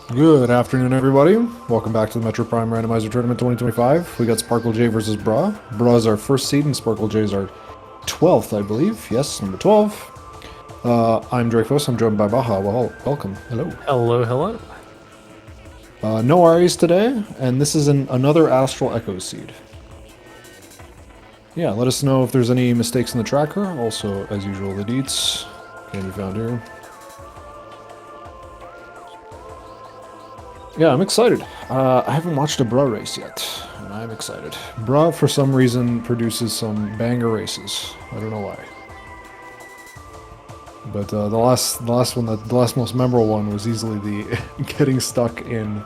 Good afternoon, everybody. Welcome back to the Metro Prime Randomizer Tournament 2025. We got SpklJae versus Bra. Bra is our first seed, and SpklJae is our 12th, I believe. Yes, number 12. I'm Dreyfus. I'm joined by Baha. Well, welcome. Hello. Hello, hello. No Aries today, and this is another Astral Echo seed. Yeah, let us know if there's any mistakes in the tracker. Also, as usual, the deets can be found here. Yeah, I'm excited. I haven't watched a Bra race yet, and I'm excited. Bra, for some reason, produces some banger races. I don't know why. But the last one, the last most memorable one was easily the getting stuck in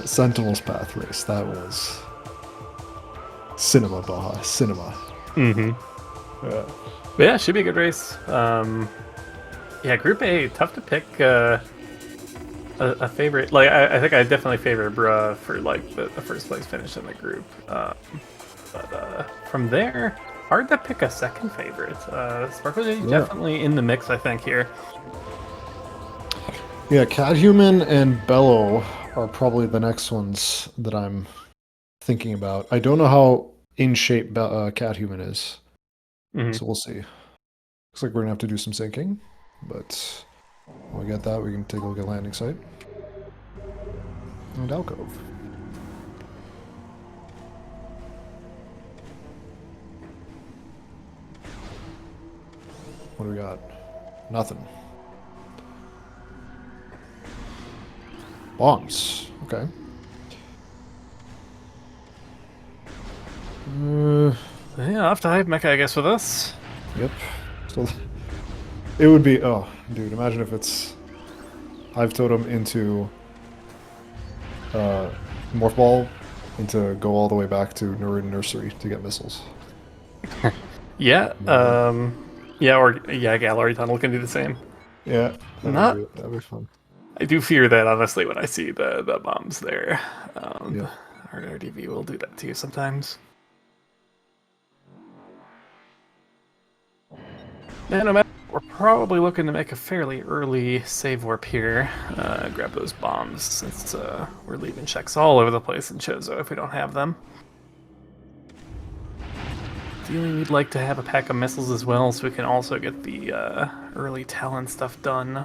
Sentinel's Path race. That was cinema, Baja, cinema. Mm-hmm. Yeah. But yeah, should be a good race. Yeah, Group A, tough to pick a favorite. Like, I think I definitely favor Bruh for like the first place finish in the group. But from there, hard to pick a second favorite. SpklJae Yeah. definitely in the mix, I think here. Yeah, Cathuman and Bellow are probably the next ones that I'm thinking about. I don't know how in shape Cathuman is, Mm-hmm. so we'll see. Looks like we're gonna have to do some syncing, but when we get that, we can take a look at landing site and alcove. What do we got? Nothing. Bombs. Okay. Yeah, I'll have to hype mecha, I guess, with us. Yep. So it would be. Oh, dude! Imagine if it's Hive Totem into Morph Ball into go all the way back to Nursery to get missiles. Yeah, Man. yeah, or yeah, Gallery Tunnel can do the same. Yeah, Not that'd be fun. I do fear that, honestly, when I see the bombs there. Yep. Our DV will do that to you sometimes. And no matter, we're probably looking to make a fairly early save warp here. Grab those bombs, since we're leaving checks all over the place in Chozo if we don't have them. Ideally, we'd like to have a pack of missiles as well, so we can also get the early talent stuff done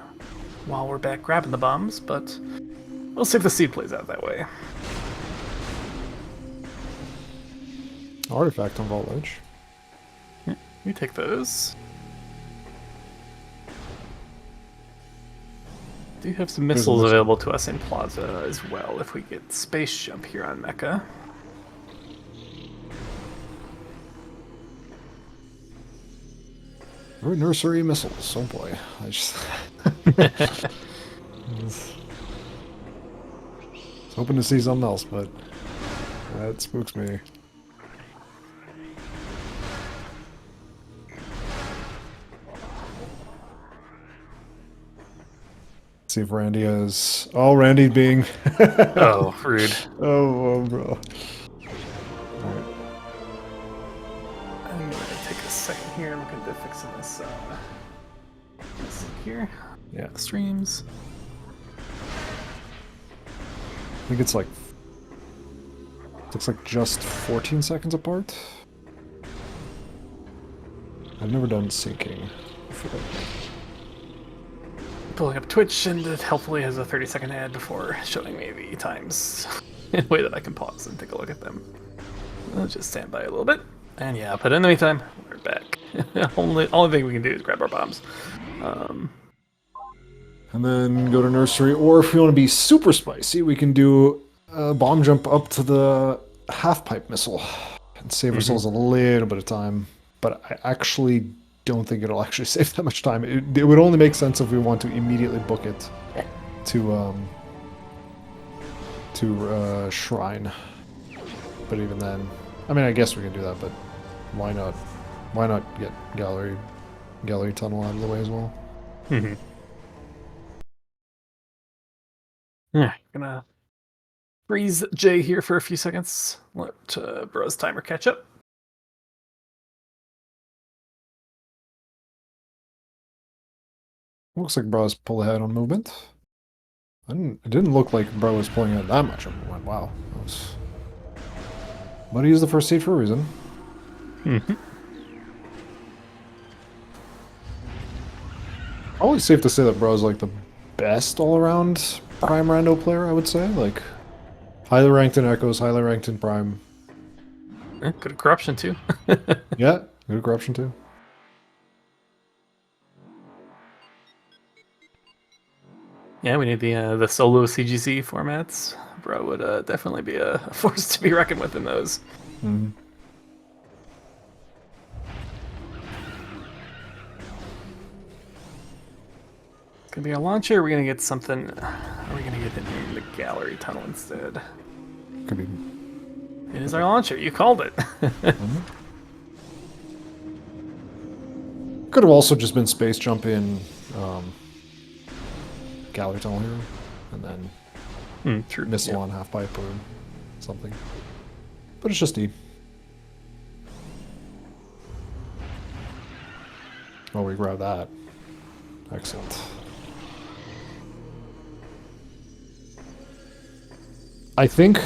while we're back grabbing the bombs, but we'll see if the seed plays out that way. Artifact on Vault Edge. We take those. Do have some There's a missiles missile. available to us in Plaza as well if we get space jump here on Mecha. Nursery missiles. Oh boy. I just. was hoping to see something else, but that spooks me. See if Randy is. Oh, Randy being. Oh, rude. Oh, bro. I'm gonna take a second here and look into fixing this here. Yeah. Streams. I think it's like. Looks like just 14 seconds apart. I've never done syncing before. Pulling up Twitch, and it helpfully has a 30-second ad before showing me the times in a way that I can pause and take a look at them. I'll just stand by a little bit. And yeah, but in the meantime, we're back. only thing we can do is grab our bombs. And then go to nursery, or if we want to be super spicy, we can do a bomb jump up to the half pipe missile and save ourselves a little bit of time. But I actually don't think it'll actually save that much time. It would only make sense if we want to immediately book it to Shrine. But even then, I mean, I guess we can do that. But why not? Why not get gallery tunnel out of the way as well? Yeah, gonna freeze Jay here for a few seconds. Let Bro's timer catch up. Looks like Bros pull ahead on movement. It didn't look like bro was pulling out that much. I went, wow. But he used the first seed for a reason. Probably safe to say that bro's like the best all-around Prime Rando player, I would say. Like, highly ranked in Echoes, highly ranked in Prime. Good at corruption too. Yeah, good corruption too. Yeah, we need the solo CGC formats. Bro would definitely be a force to be reckoned with in those. Mm-hmm. It's gonna be a launcher. Or are we gonna get something? Are we gonna get it in the gallery tunnel instead? Could be. It is our launcher. You called it. Mm-hmm. Could have also just been space jump in gallery tunnel here, and then True. missile on half pipe or something. But it's just E. Oh, we grab that. Excellent. I think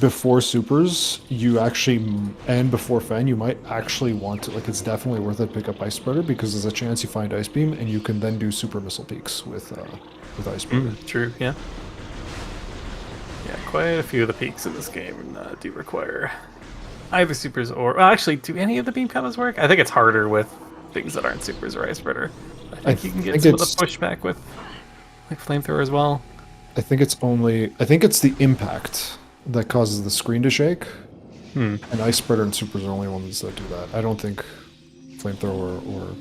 before supers, you actually, and before Fen, you might actually want to, like, it's definitely worth it to pick up Ice Spreader because there's a chance you find Ice Beam and you can then do super missile peaks with Ice Spreader. True. Yeah. Yeah, quite a few of the peaks in this game do require either supers or... Well, actually, do any of the beam combos work? I think it's harder with things that aren't supers or Ice Spreader. I think you can get some of the pushback with like Flamethrower as well. I think it's the impact that causes the screen to shake. And Ice Spreader and supers are the only ones that do that. I don't think Flamethrower or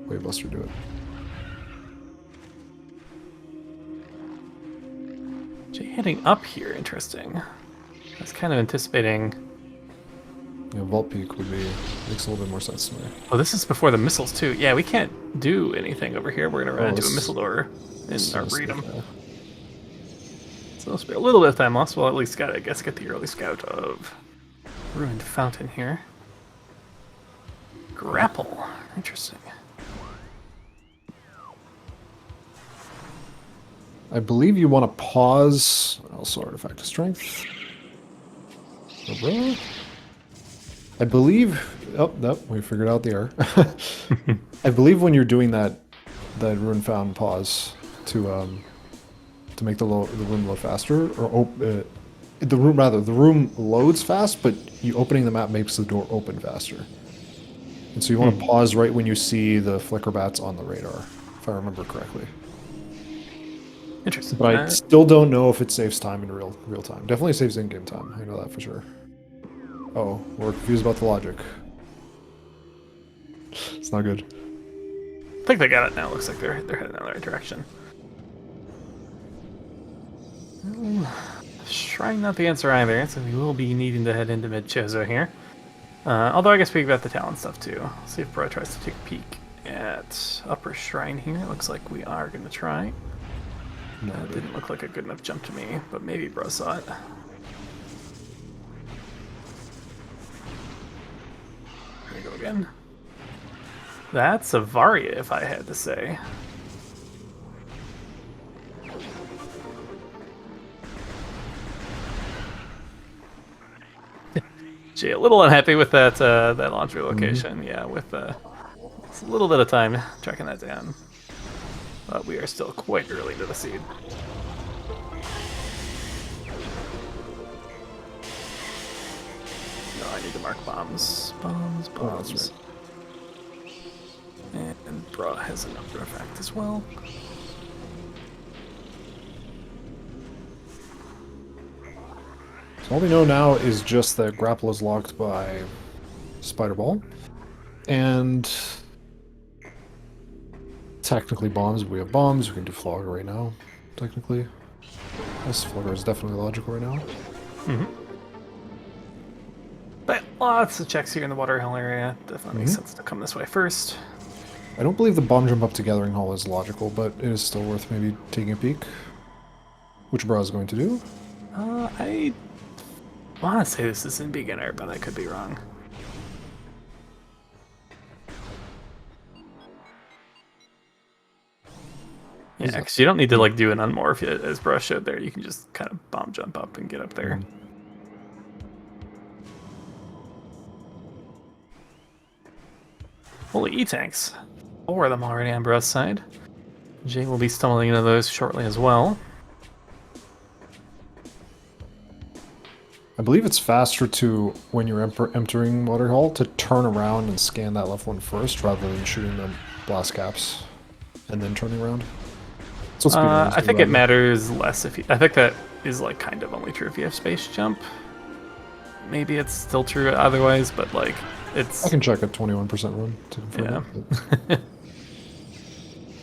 Wave Buster do it. Jay heading up here, interesting. I was kind of anticipating... Yeah, Vault Peak would be... makes a little bit more sense to me. Oh, this is before the missiles too. Yeah, we can't do anything over here. We're gonna run into a missile door in Arboretum. So there'll be a little bit of time lost. We'll at least gotta, I guess, get the early scout of Ruined Fountain here. Grapple. Interesting. I believe you want to pause. Also, Artifact of Strength. I believe. Oh, no, we figured out the error. I believe when you're doing that Ruined Fountain pause to make the room load faster, or the room loads fast, but you opening the map makes the door open faster. And so you want to pause right when you see the flicker bats on the radar, if I remember correctly. Interesting. But I still don't know if it saves time in real time. Definitely saves in-game time. I know that for sure. Oh, we're confused about the logic. It's not good. I think they got it now. Looks like they're heading in the right direction. Shrine not the answer either, so we will be needing to head into Mid-Chozo here. Although I guess we've got the talent stuff too. See if Bro tries to take a peek at Upper Shrine here. Looks like we are going to try. No, it didn't look like a good enough jump to me, but maybe Bro saw it. There we go again. That's a Varia, if I had to say. Gee, a little unhappy with that that launcher location. Yeah, with it's a little bit of time tracking that down. But we are still quite early into the seed. No, I need to mark bombs. Bombs. Oh, that's right. And Bra has another effect as well. So all we know now is just that grapple is locked by Spider Ball. And technically bombs. We have bombs. We can do Flogger right now, technically. This Flogger is definitely logical right now. But lots of checks here in the water hell area. Definitely makes sense to come this way first. I don't believe the bomb jump up to Gathering Hall is logical, but it is still worth maybe taking a peek. Which Bra is going to do. I want to say this is in beginner, but I could be wrong. Yeah, because you don't need to like do an unmorph as Bruh showed there. You can just kind of bomb jump up and get up there. Holy E-tanks. 4 of them already on Bruh's side. Jay will be stumbling into those shortly as well. I believe it's faster to, when you're entering Water Hall, to turn around and scan that left one first rather than shooting the blast caps and then turning around. So I think it matters less if you... I think that is like kind of only true if you have space jump. Maybe it's still true otherwise, but like it's... I can check a 21% run to confirm yeah. it.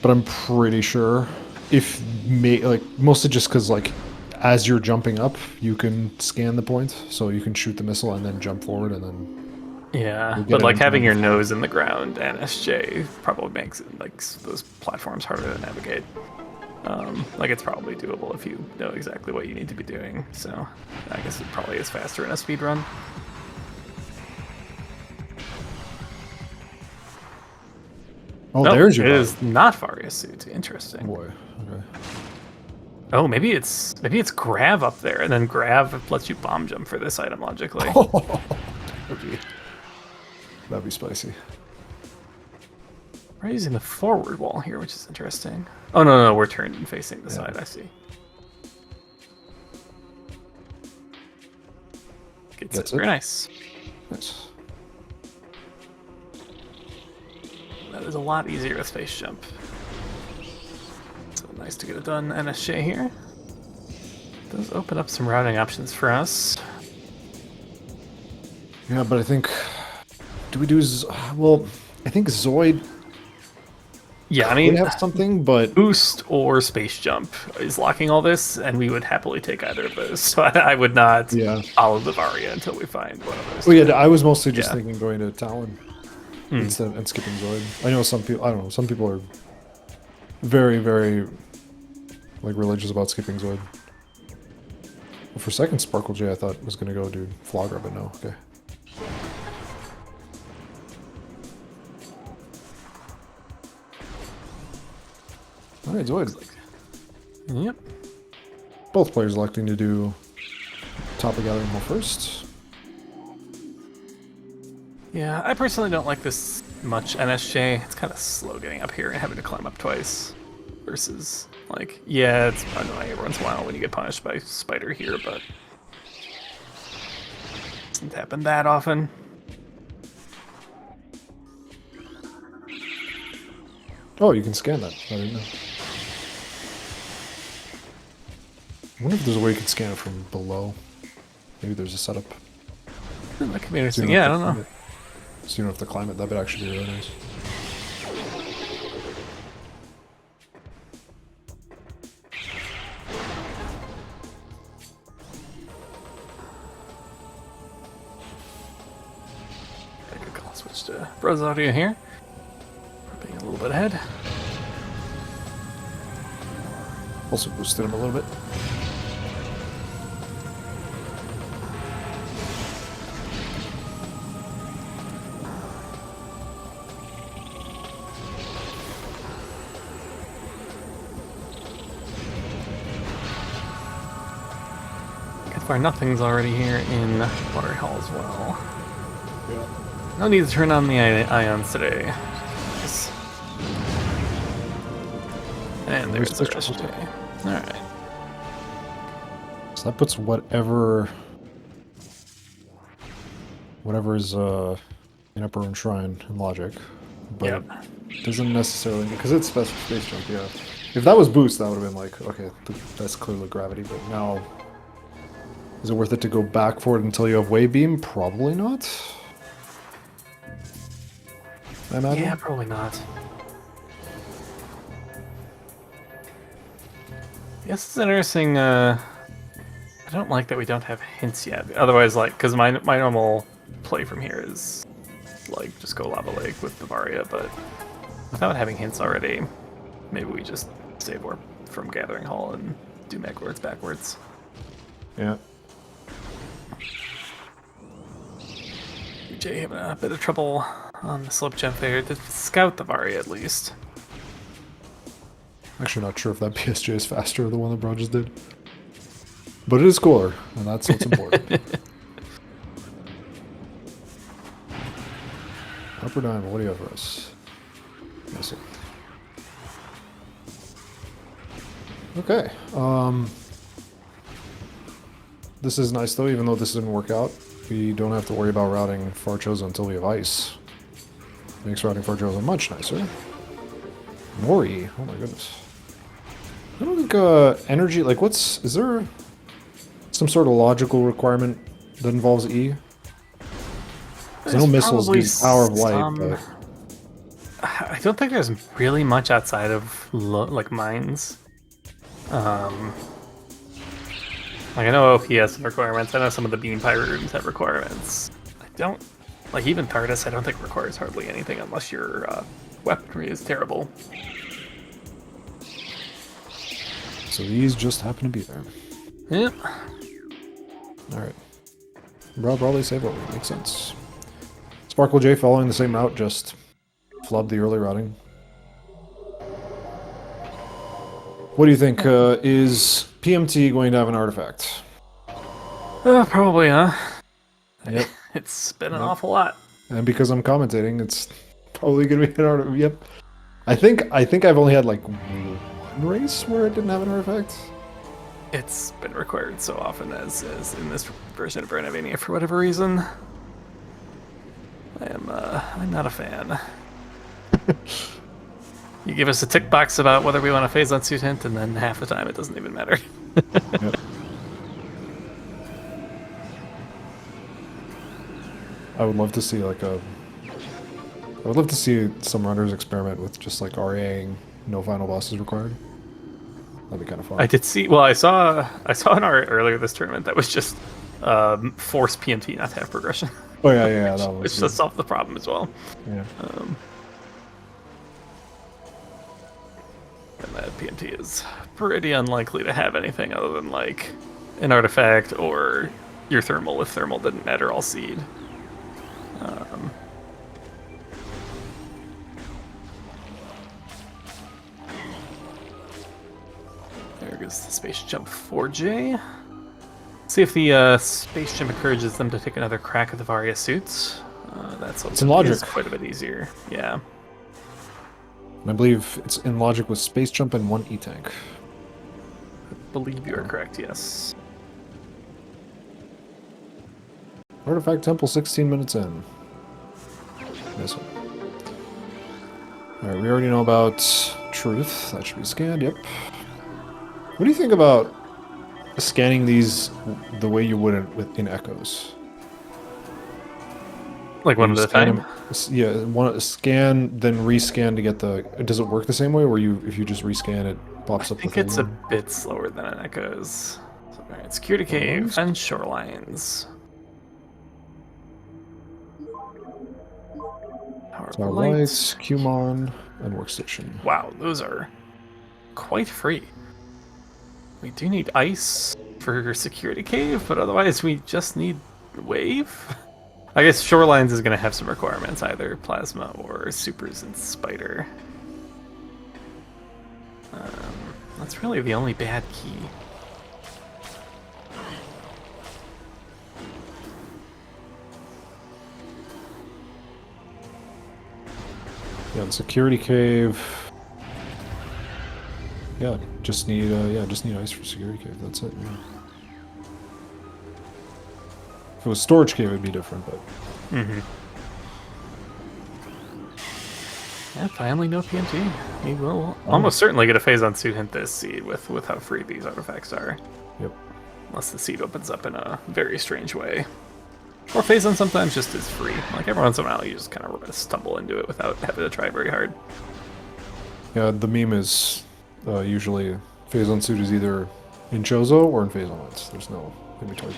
But I'm pretty sure if like mostly just because like as you're jumping up, you can scan the point, so you can shoot the missile and then jump forward and then. Yeah, but like having your nose in the ground and SJ probably makes it, like those platforms harder to navigate. Like it's probably doable if you know exactly what you need to be doing. So I guess it probably is faster in a speed run. Oh, there's your. It is not Varia's suit. Interesting. Boy. Okay. Oh, maybe it's Grav up there, and then Grav lets you bomb jump for this item logically. That'd be spicy. We're using the forward wall here, which is interesting. Oh no, we're turned and facing the side. I see. Gets it. Very nice. Nice. That is a lot easier with space jump. So nice to get it done. NSJ here does open up some routing options for us. Yeah, but I think well, I think Zoid. Yeah, I mean, have something, but boost or space jump is locking all this, and we would happily take either of those. So I would not follow the Varia until we find one of those. Well, yeah, I was mostly just thinking going to Talon instead and skipping Zoid. I know some people. I don't know. Some people are very, very like religious about skipping Zoid. Well, for a second, SpklJae I thought was gonna go do Flogger, but no. Okay. All right, Zoid. Yep. Both players electing to do top of gathering hall first. Yeah, I personally don't like this much NSJ. It's kind of slow getting up here and having to climb up twice. Versus, like, yeah, it's annoying every once in a while when you get punished by Spider here, but it doesn't happen that often. Oh, you can scan that. I didn't know. I wonder if there's a way you can scan it from below. Maybe there's a setup. That could be interesting. Yeah, I don't know. So you don't have to climb it. That would actually be really nice. Good call. Switch to Bro's audio here. We're being a little bit ahead. Also boosted him a little bit. Far nothing's already here in Water Hall as well. Yeah. No need to turn on the ions today. Nice. And there's the SpklJae. Alright. So that puts whatever is in Upper Room Shrine in Logic. But it doesn't necessarily, because it's special space jump, yeah. If that was boost, that would have been like, okay, that's clearly gravity, but now is it worth it to go back for it until you have wave beam? Probably not. I imagine. Yeah, probably not. Yes, it's interesting. I don't like that we don't have hints yet. Otherwise, like, because my normal play from here is like just go Lava Lake with the Varia, but without having hints already, maybe we just save warp from Gathering Hall and do Meglords backwards. Yeah. Jay having a bit of trouble on the slip jump there to scout the Varia at least. Actually, not sure if that PSJ is faster, the one that bro just did. But it is cooler, and that's what's important. Upper diamond, what do you have for us? Missile. Okay. This is nice though, even though this didn't work out. We don't have to worry about routing Farchosa until we have ice. Makes routing Farchosa much nicer. Mori, oh my goodness. I don't think energy, like is there some sort of logical requirement that involves E? 'Cause I know missiles use power of light, but... I don't think there's really much outside of like mines. Like I know OP has some requirements. I know some of the beam pirate rooms have requirements. I don't like even TARDIS. I don't think requires hardly anything unless your weaponry is terrible. So these just happen to be there. Yep. Alright. Bro, probably save over. Makes sense. SpklJae following the same route, just flubbed the early routing. What do you think? Is PMT going to have an artifact? Probably, huh? Yep. It's been an awful lot. And because I'm commentating, it's probably going to be an artifact. Yep. I think I've only had like one race where it didn't have an artifact. It's been required so often as in this version of Randomizer for whatever reason. I'm not a fan. You give us a tick box about whether we want to phase on suit hint, and then half the time it doesn't even matter. Yep. I would love to see like I would love to see some runners experiment with just like RAing no final bosses required. That'd be kind of fun. I did see. Well, I saw an art earlier this tournament that was just force PMT not to have progression. Oh yeah, that was. Which does solve the problem as well. Yeah. And that PMT is pretty unlikely to have anything other than like an artifact or your thermal if thermal didn't matter all seed. There goes the space jump 4J. See if the space jump encourages them to take another crack at the Varia suits. That's it's in logic. Quite a bit easier. Yeah. I believe it's in logic with space jump and one E-tank. I believe you are correct, yes. Artifact Temple 16 minutes in. This one. Alright, we already know about Truth. That should be scanned, yep. What do you think about scanning these the way you would in Echoes? Like one at a time? Yeah, one scan, then rescan to get the... Does it work the same way, where if you just rescan, it pops up the thing? I think it's a bit slower than an Echoes. Alright, Security Cave and Shorelines. Power Lights, Qmon, and Workstation. Wow, those are quite free. We do need ice for Security Cave, but otherwise we just need wave. I guess Shorelines is going to have some requirements, either Plasma or Supers and Spider. That's really the only bad key. Yeah, the Security Cave. Yeah, just need ice for Security Cave. That's it. Yeah. If it was Storage Cave, it'd be different, but. Yeah, finally no PMT. We will almost certainly get a phase on suit hint this seed with how free these artifacts are. Yep. Unless the seed opens up in a very strange way. Or phase on sometimes just is free. Like every once in a while you just kind of stumble into it without having to try very hard. Yeah, the meme is usually phase on suit is either in Chozo or in phase on lights. There's no in between.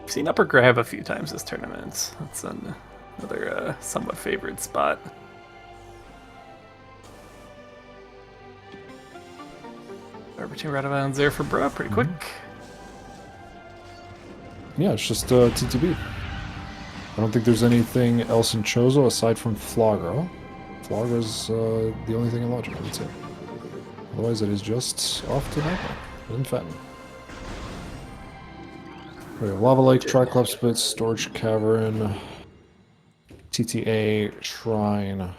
I've seen upper grab a few times this tournament. That's another somewhat favored spot. Orbiting Radovans there for Bra, pretty quick. Yeah, it's just TTB. I don't think there's anything else in Chozo aside from Flagra. Flagra's the only thing in Logic, I would say. Otherwise, it is just off to Nightmare and Fatten. We have Lava Lake, Triclops Split, Storage Cavern, TTA, Shrine,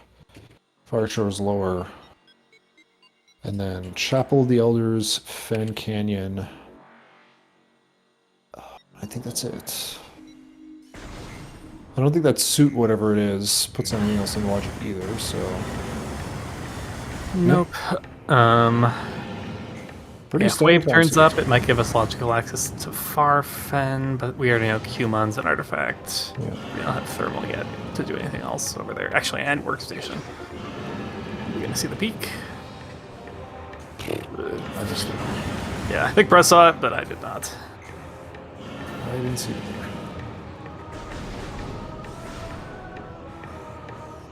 Fire Shores Lower, and then Chapel of the Elders, Fen Canyon. I think that's it. I don't think that suit, whatever it is, puts anything else in Logic either, so... Nope. Pretty If Wave turns up, it might give us logical access to Farfen, but we already know Qmon's an artifact. Yeah. We don't have Thermal yet to do anything else over there. Actually, and Workstation. We're gonna see the peak. I just didn't. Yeah, I think Bruh saw it, but I did not. I didn't see it.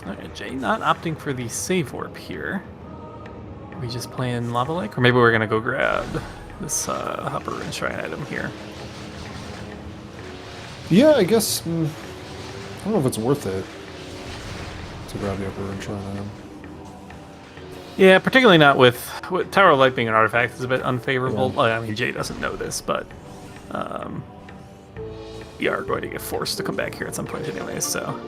Alright, Jay not opting for the save warp here. Are we just playing Lava Lake? Or maybe we're gonna go grab this Hopper and Shrine item here. Yeah, I guess... I don't know if it's worth it to grab the upper and try item. Yeah, particularly not with Tower of Light being an artifact is a bit unfavorable. Yeah. I mean, Jay doesn't know this, but we are going to get forced to come back here at some point anyway, so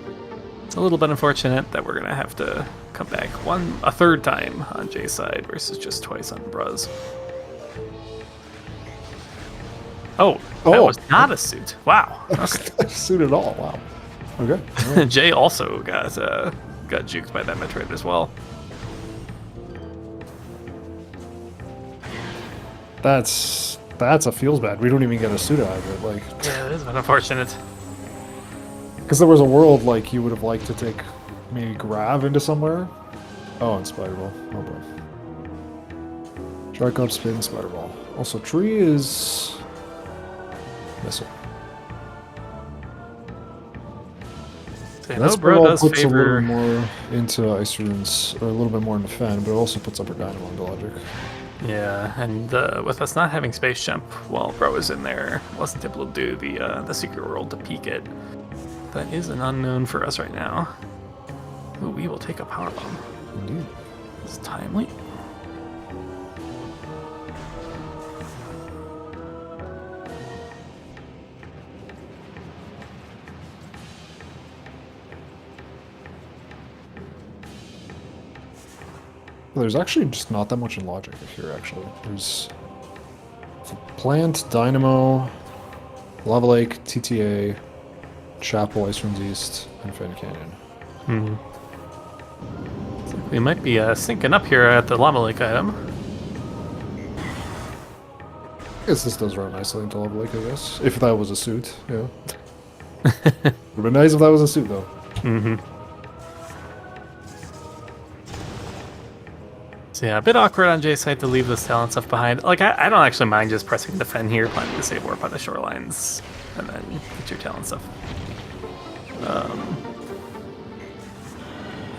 it's a little bit unfortunate that we're going to have to come back a third time on Jay's side versus just twice on Bruh's. Oh, that was not a suit. Wow. Okay. Not a suit at all, wow. Okay. Right. Jay also got juked by that Metroid as well. That's a feels bad. We don't even get a suit out of it, like... Yeah, it is unfortunate. Because there was a world, like, you would have liked to take maybe Grav into somewhere. Oh, and Spider Ball. Oh, boy. Shark up, spin, Spider Ball. Also, Tree is... Missile. So, That's Bruh does puts favor... a little more into Ice Runes, or a little bit more into Fen, but it also puts Upper Dynamo into Logic. Yeah, and with us not having Space Jump while Bruh was in there, wasn't able to do the Secret World to peek it. That is an unknown for us right now. Ooh, we will take a Power Bomb. Indeed. It's timely. There's actually just not that much in Logic here, actually. There's Plant, Dynamo, Lava Lake, TTA, Chapel, Ice Runes East, and Fen Canyon. So we might be syncing up here at the Lava Lake item. I guess this does run nicely into Lava Lake, I guess. If that was a suit, yeah. Would be nice if that was a suit, though. So yeah, a bit awkward on Jay's side to leave this talent stuff behind. Like, I don't actually mind just pressing the Fen here, planning to save warp on the shorelines, and then get your talent stuff.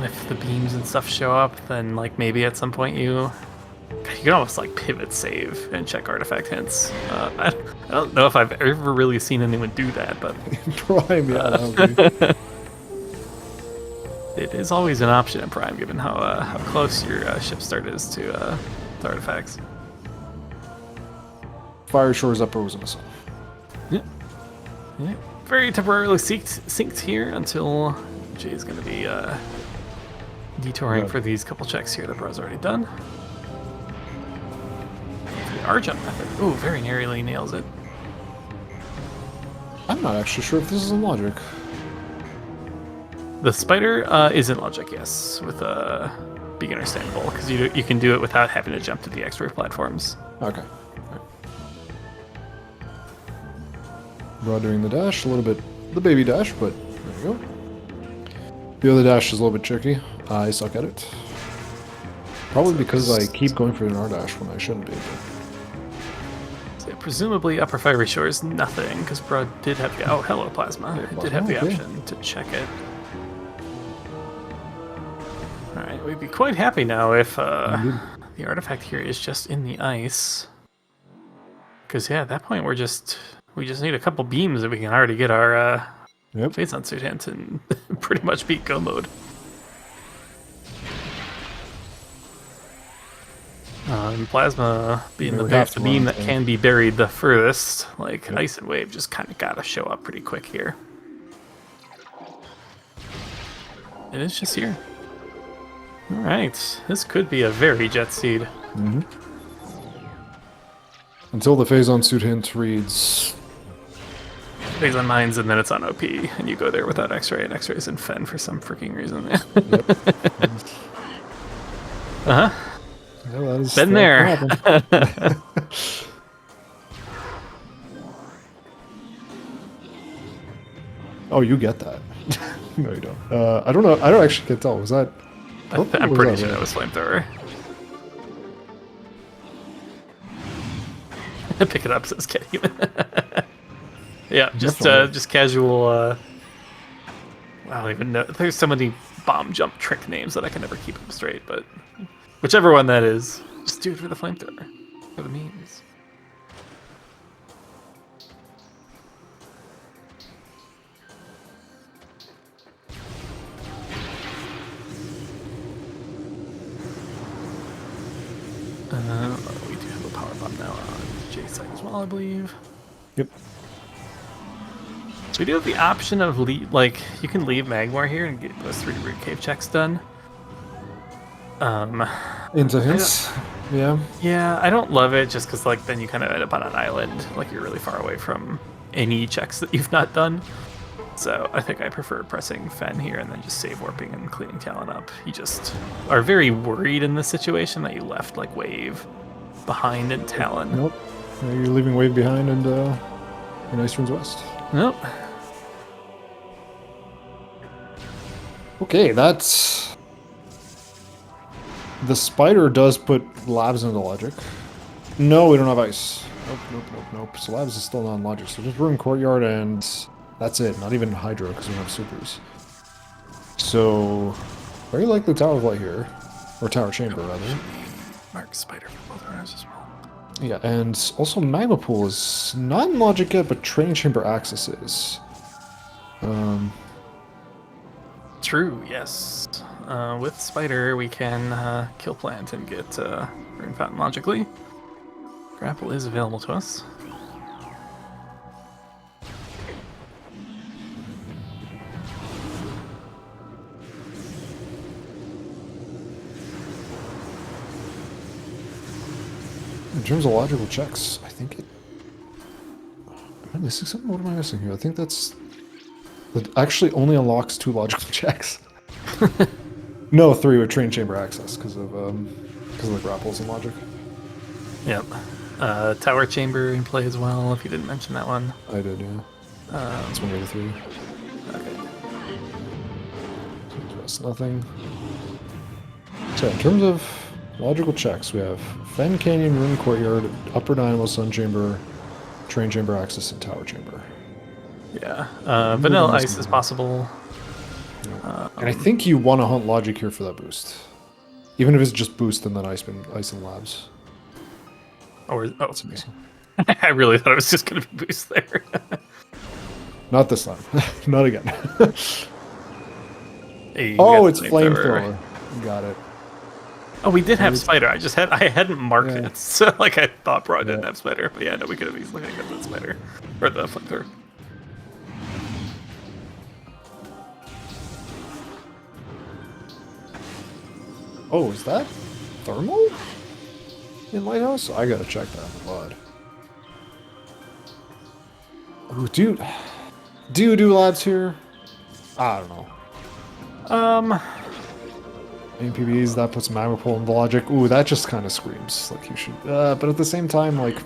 If the beams and stuff show up, then like maybe at some point you can almost like pivot save and check artifact hints. I don't know if I've ever really seen anyone do that, but Prime, yeah, that would be. It is always an option in Prime, given how close your ship start is to artifacts. Fire Shores Upper was a missile. Yeah. Very temporarily synced here until Jay's going to be detouring for these couple checks here that Bruh's already done. The R-jump method. Ooh, very narrowly nails it. I'm not actually sure if this is in Logic. The spider is in Logic, yes, with beginner standable, because you can do it without having to jump to the extra platforms. Okay. Bruh doing the dash, a little bit the baby dash, but there you go. The other dash is a little bit tricky. I suck at it. Probably because I keep going for an R dash when I shouldn't be. So presumably upper fiery shore is nothing, because Bruh did have the hello plasma. Did have the option to check it. Alright, we'd be quite happy now if the artifact here is just in the ice. Because yeah, at that point we're We just need a couple beams that we can already get our Yep. face on suit hint and pretty much beat go mode. Plasma being Yeah, we the have to beam run, that so. can be buried the furthest. Like Ice and Wave just kind of gotta show up pretty quick here. It is just here. All right, this could be a very jet seed. Until the phase on suit hint reads. Phase on mines and then it's on OP, and you go there without X-ray, and X-ray's in Fen for some freaking reason. Yep. Uh-huh. Yeah, that is, Been that there. can happen. Oh, you get that. No, you don't. I don't know. I don't actually can tell. Was that? purple or I'm was pretty that sure red? that was flamethrower. Pick it up, says Kenny. Yeah, Definitely. just casual. I don't even know. There's so many bomb jump trick names that I can never keep them straight. But whichever one that is, just do it for the flamethrower, for the memes. We do have a power bomb now on J side as well, I believe. Yep. So we do have the option of like you can leave Magmar here and get those 3 root cave checks done. Into hints. Yeah. Yeah, I don't love it just because like then you kind of end up on an island, like you're really far away from any checks that you've not done. So I think I prefer pressing Fen here and then just save warping and cleaning Talon up. You just are very worried in this situation that you left like Wave behind in Talon. Nope. Yeah, you're leaving Wave behind and in Ice Runes West. Nope. Okay, that's. The spider does put labs into logic. No, we don't have ice. Nope. So labs is still non-logic. So just Ruin Courtyard and that's it. Not even Hydro because we don't have supers. So very likely Tower of Light here, or Tower Chamber rather. Mark Spider for both runners as well. Yeah, and also Magma Pool is not in logic yet, but Training Chamber Access is. True, yes. With Spider, we can kill Plant and get Rune Fountain logically. Grapple is available to us. In terms of logical checks, I think it. Am I missing something? What am I missing here? I think that's. That actually only unlocks 2 logical checks. No, 3 with Train Chamber Access because of the grapples and logic. Yep. Tower Chamber in play as well, if you didn't mention that one. I did, yeah. That's one of the 3. Okay. That's nothing. So in terms of logical checks, we have Fen Canyon, Ruin Courtyard, Upper Dynamo, Sun Chamber, Train Chamber Access, and Tower Chamber. Yeah. Vanilla Ice is possible. And I think you want to hunt logic here for that boost. Even if it's just boost and then ice and labs. Or That's amazing. I really thought it was just going to be boost there. Not this time. Not again. Hey, you Oh, got it's flamethrower. Got it. Oh, we did have Spider. I hadn't marked Yeah. it, so like I thought Broad didn't Yeah. have Spider, but yeah, no, we could have easily got the Spider or the flamethrower. Oh, is that thermal in Lighthouse? I gotta check that. Blood. Ooh, dude. Do you do labs here? I don't know. APBs, that puts Magma Pool in the logic. Ooh, that just kind of screams like you should. But at the same time, like,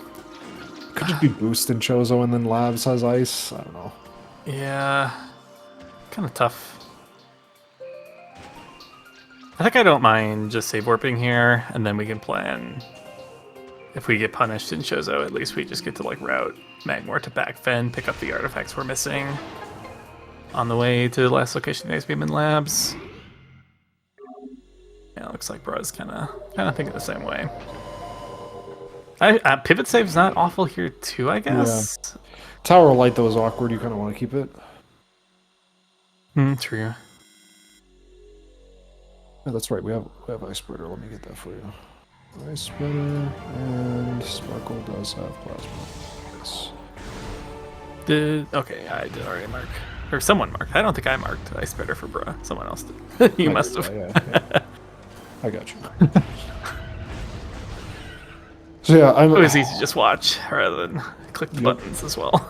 could just be boost in Chozo and then labs has ice. I don't know. Yeah, kind of tough. I think I don't mind just save warping here, and then we can plan. If we get punished in Chozo, at least we just get to like route Magmor to backfen, pick up the artifacts we're missing on the way to the last location, Ice Beam and Labs. Yeah, it looks like Bro's kind of thinking the same way. Pivot save's not awful here too, I guess. Tower of Light though is awkward. You kind of want to keep it. True. Oh, that's right. We have Ice Spreader. Let me get that for you. Ice Spreader and Sparkle does have Plasma. Yes. Okay, I did already mark. Or someone marked. I don't think I marked Ice Spreader for Bruh. Someone else did. You must have. Yeah. I got you. So yeah, it was easy to just watch rather than click the buttons as well.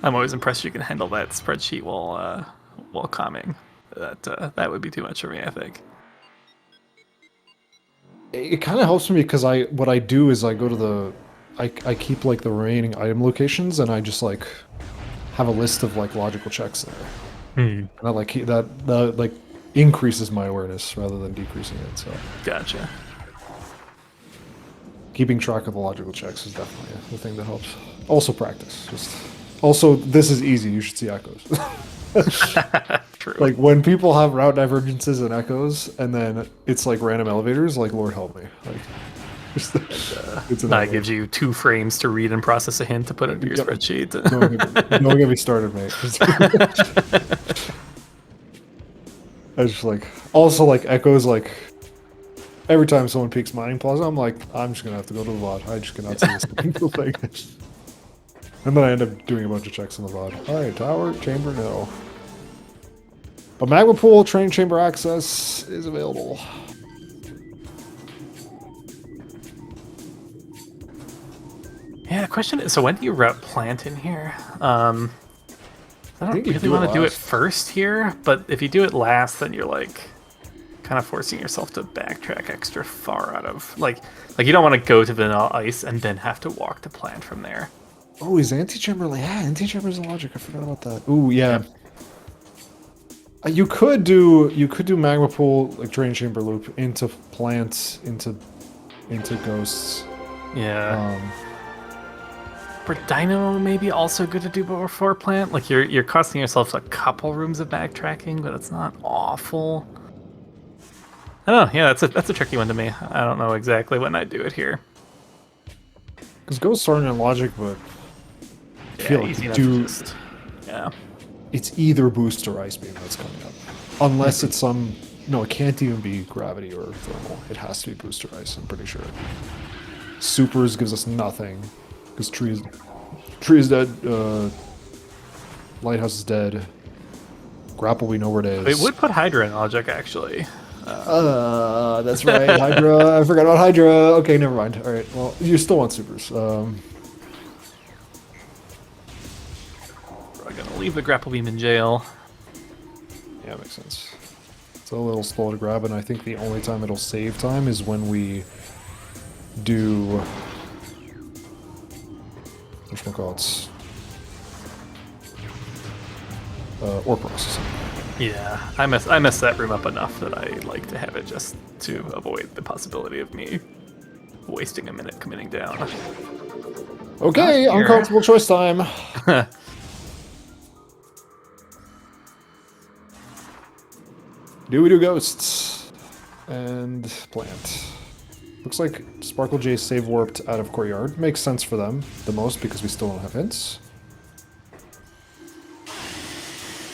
I'm always impressed you can handle that spreadsheet while calming. That would be too much for me, I think. It kind of helps me because what I do is I go to I keep like the remaining item locations and I just like have a list of like logical checks there. And I like that like increases my awareness rather than decreasing it. So gotcha. Keeping track of the logical checks is definitely the thing that helps. Also practice. Also, this is easy. You should see echoes. True. Like when people have route divergences and echoes, and then it's like random elevators. Like Lord help me. Like that gives you 2 frames to read and process a hint to put into your spreadsheet. Don't get me started, mate. I just like also like echoes like. Every time someone peeks Mining Plaza, I'm like, I'm just gonna have to go to the VOD. I just cannot see this single thing. And then I end up doing a bunch of checks in the VOD. Alright, tower, chamber, no. But Magma Pool, train chamber access is available. Yeah, the question is, so when do you route plant in here? I don't really want to do it first here, but if you do it last, then you're like kind of forcing yourself to backtrack extra far out of like you don't want to go to Vanilla Ice and then have to walk to plant from there. Oh, is Antichamber like Antichamber's logic? I forgot about that. Ooh, yeah. You could do Magma Pool like Drain Chamber loop into plants into ghosts. Yeah. For Dynamo, maybe also good to do before plant. Like you're costing yourself a couple rooms of backtracking, but it's not awful. I don't know. Yeah, that's a tricky one to me. I don't know exactly when I'd do it here. Because ghosts aren't in logic, but I feel like you do. Yeah. It's either boost or ice beam that's coming up, unless it's some. No, it can't even be gravity or thermal. It has to be boost or ice. I'm pretty sure. Supers gives us nothing. Because tree is dead. Lighthouse is dead. Grapple, we know where it is. It would put Hydra in logic, actually. That's right. Hydra. I forgot about Hydra. Okay, never mind. All right. Well, you still want supers. I'm gonna leave the grapple beam in jail. Yeah, makes sense. It's a little slow to grab, and I think the only time it'll save time is when we do. Whatchamacallits? Ore processing. Yeah, I mess that room up enough that I like to have it just to avoid the possibility of me wasting a minute committing down. Okay, uncomfortable choice time. Do we do ghosts? And plant. Looks like SpklJae save warped out of Courtyard. Makes sense for them the most because we still don't have hints.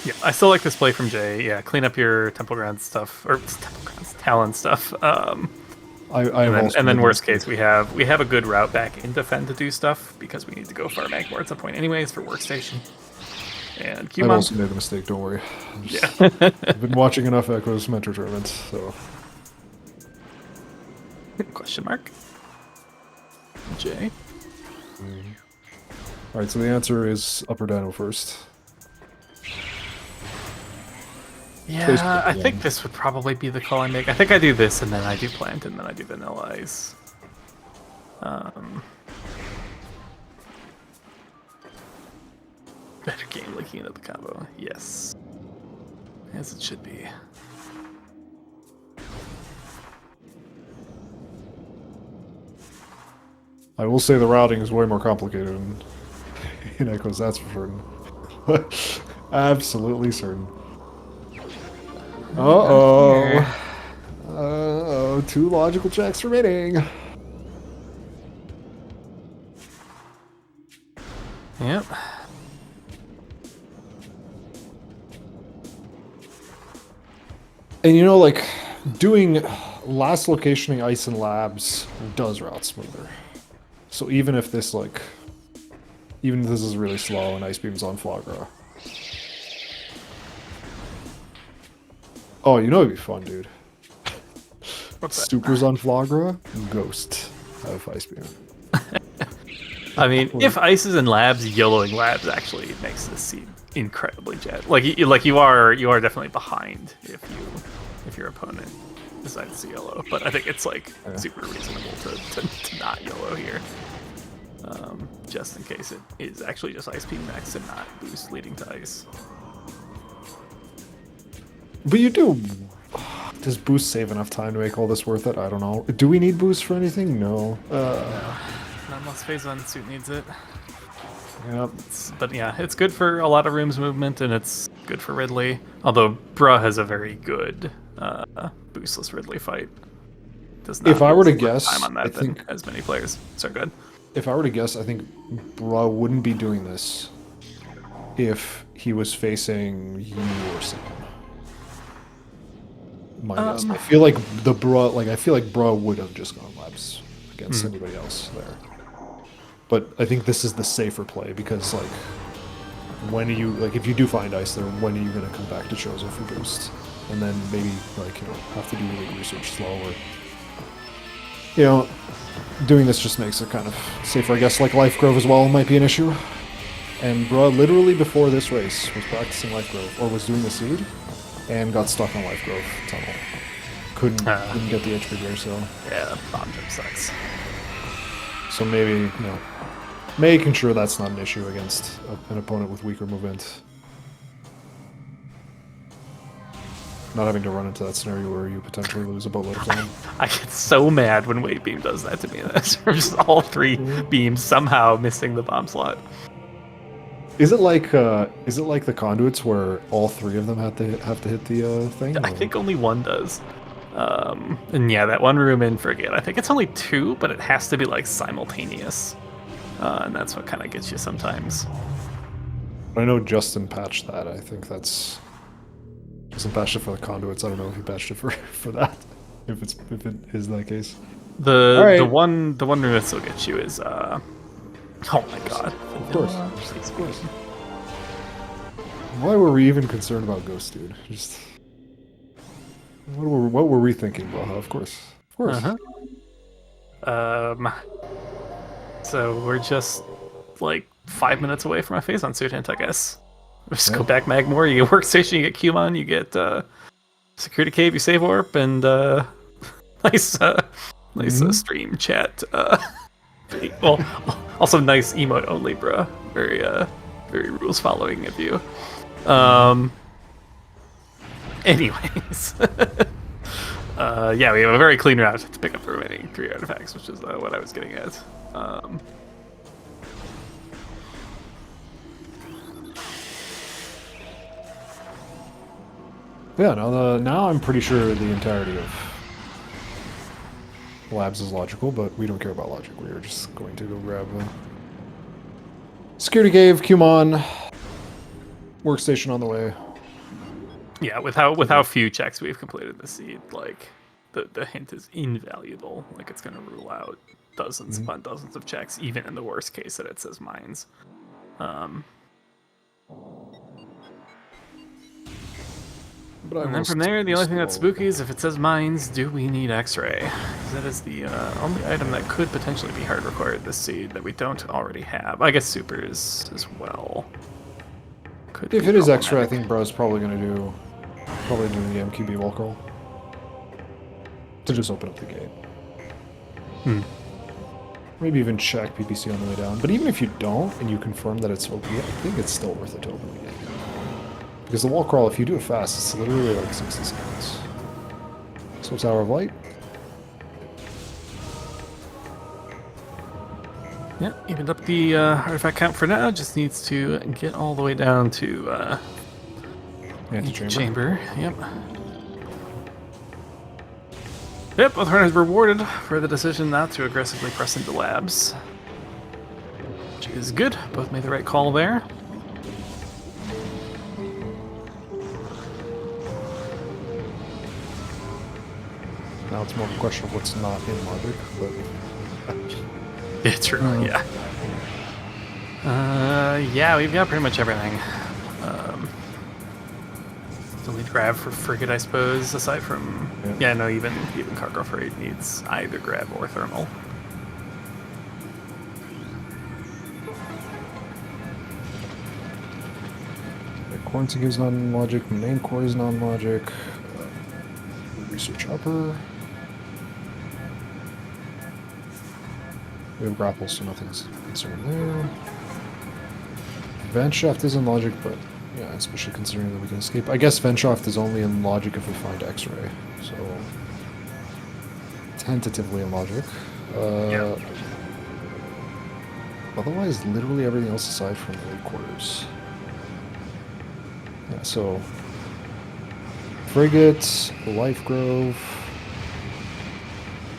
Yeah, I still like this play from Jay. Yeah, clean up your Temple Ground stuff, or Temple Grounds, Talon stuff. And then worst case, we have a good route back into Fen to do stuff because we need to go far back more at some point anyways for Workstation. And Cumon. I've also made a mistake, don't worry. Yeah. I've been watching enough Echoes Metroid tournaments, so... Question mark? Jay? Alright, so the answer is Upper Dino first. Yeah, I think this would probably be the call I make. I think I do this, and then I do Plant, and then I do Vanilla Ice. Better game looking into the combo. Yes. As it should be. I will say the routing is way more complicated in Echoes, that's for certain. Absolutely certain. Uh-oh. Uh-oh, 2 logical checks remaining. And you know, like, doing last locationing ice and labs does route smoother. So even if this, like, even if this is really slow and ice beam's on Flagra. Oh, you know it'd be fun, dude. What's that? Supers on Flagra, Ghost out of ice beam. I mean, if ice is in labs, YOLOing labs actually makes this seed incredibly jet. Like you are definitely behind if your opponent decides to YOLO. But I think it's like super reasonable to not YOLO here. Just in case it is actually just ice beam next and not boost leading to ice. But you do. Does boost save enough time to make all this worth it? I don't know. Do we need boost for anything? No. Not unless phase 1 suit needs it. Yep. But yeah, it's good for a lot of rooms movement, and it's good for Ridley. Although Bruh has a very good boostless Ridley fight. Does not If I were to waste more guess, time on that I than think as many players. So good. if I were to guess, I think Bra wouldn't be doing this if he was facing you or Sam. My guess. I feel like Bra would have just gone labs against anybody else there. But I think this is the safer play because like when are you like if you do find ice there, when are you gonna come back to Chozo for boost? And then maybe like, you know, have to do like research slower. You know, doing this just makes it kind of safer, I guess. Like Life Grove as well might be an issue. And Bra literally before this race was practicing Life Grove or was doing the seed and got stuck on Life Grove tunnel. Couldn't get the HP there, so Yeah, bomb jump sucks. so maybe, you know, making sure that's not an issue against an opponent with weaker movement. Not having to run into that scenario where you potentially lose a boatload of time. I get so mad when Wave Beam does that to me. That's just all three beams somehow missing the bomb slot. Is it like the conduits where all three of them have to hit the thing? I think only one does. And yeah, that one room in Frigate, I think it's only two, but it has to be like simultaneous. And that's what kind of gets you sometimes. I know Justin patched that. I think that's Justin patched it for the conduits. I don't know if he patched it for that. If it is that case. The one room that still gets you is oh my god. Of course. Why were we even concerned about Ghost, dude? Just what were we thinking, Blaha? Of course. So we're just like 5 minutes away from a phase on suit hint, I guess. We just go back Magmore, you get workstation, you get Qmon, you get security cave, you save warp, and nice stream chat. Well, also nice emote only, bruh. Very rules following of you. Anyways. Yeah, we have a very clean route to pick up the remaining 3 artifacts, which is what I was getting at. Yeah, now I'm pretty sure the entirety of labs is logical, but we don't care about logic. We are just going to go grab security cave, Qmon, workstation on the way. Yeah, with how few checks we've completed the seed, like the hint is invaluable. Like it's gonna rule out dozens upon dozens of checks, even in the worst case that it says mines. And then from there, the only thing that's spooky is if it says mines, do we need X-ray? That is the only item that could potentially be hard required this seed that we don't already have. I guess supers as well. If it is X-ray, I think Bro's probably gonna do the MQB wall crawl to just open up the gate. Maybe even check PPC on the way down. But even if you don't and you confirm that it's OP, I think it's still worth it to open the gate. Because the wall crawl, if you do it fast, it's literally like 60 seconds. So Tower of Light. Yeah, evened up the artifact count for now. Just needs to get all the way down to chamber. Yep. Yep, both runners were rewarded for the decision not to aggressively press into labs. Which is good. Both made the right call there. Now it's more of a question of what's not in logic, but Yeah, true. Yeah, we've got pretty much everything. Still need grab for frigate, I suppose. Aside from no, even cargo freight needs either grab or thermal. Quarantine is non-logic, main core is non-logic, research upper. We have grapple, so nothing's concerned there. Vent shaft is in logic, but yeah, especially considering that we can escape. I guess vent shaft is only in logic if we find X-ray, so tentatively in logic. Otherwise, literally everything else aside from the quarters. Yeah, so frigate, life grove.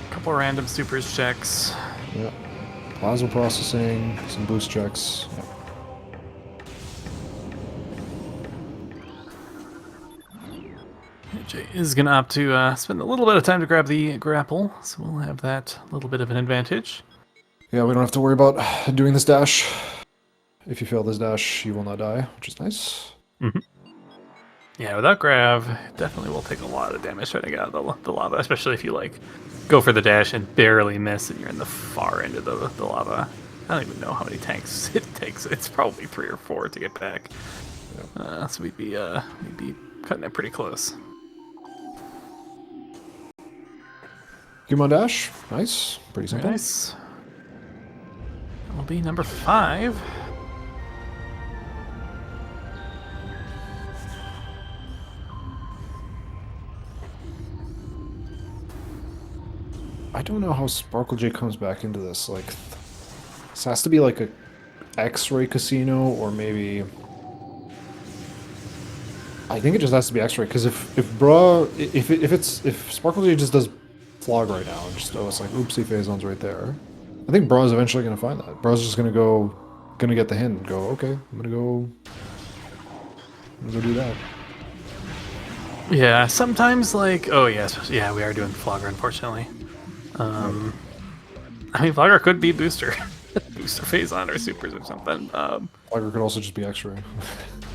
Couple random supers checks. Yeah. Plasma processing, some boost checks. Yeah. Jay is going to opt to spend a little bit of time to grab the grapple, so we'll have that little bit of an advantage. Yeah, we don't have to worry about doing this dash. If you fail this dash, you will not die, which is nice. Mm-hmm. Yeah, without grav, definitely will take a lot of damage trying to get out of the lava, especially if you like go for the dash and barely miss and you're in the far end of the lava. I don't even know how many tanks it takes. It's probably 3 or 4 to get back. Yeah. So we'd be cutting it pretty close. Gumon dash, nice, pretty simple. Very nice. That will be number 5. I don't know how SpklJae comes back into this. Like, this has to be like a X-ray casino, or maybe I think it just has to be X-ray. Because if SpklJae just does flog right now, and just it's like oopsie phason's right there. I think Bra's eventually gonna find that. Bra's just gonna get the hint and go, okay, I'm gonna go do that. Yeah, sometimes like we are doing flogger, unfortunately. I mean, Flogger could be booster, booster phazon or supers or something. Flogger could also just be X-ray.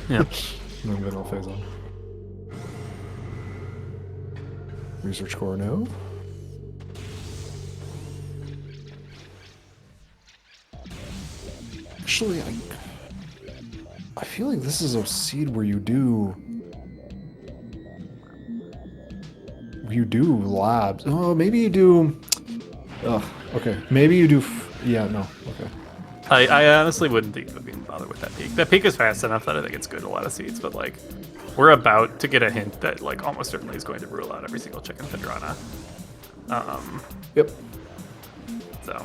Yeah. No middle phazon. Research core, no. Actually, I feel like this is a seed where you do labs. Oh, maybe you do. Okay. Maybe you do. Yeah, no. Okay. I honestly wouldn't think of being bothered with that peak. That peak is fast enough that I think it's good in a lot of seeds, but like, we're about to get a hint that like almost certainly is going to rule out every single chicken Fendrana. Yep. So,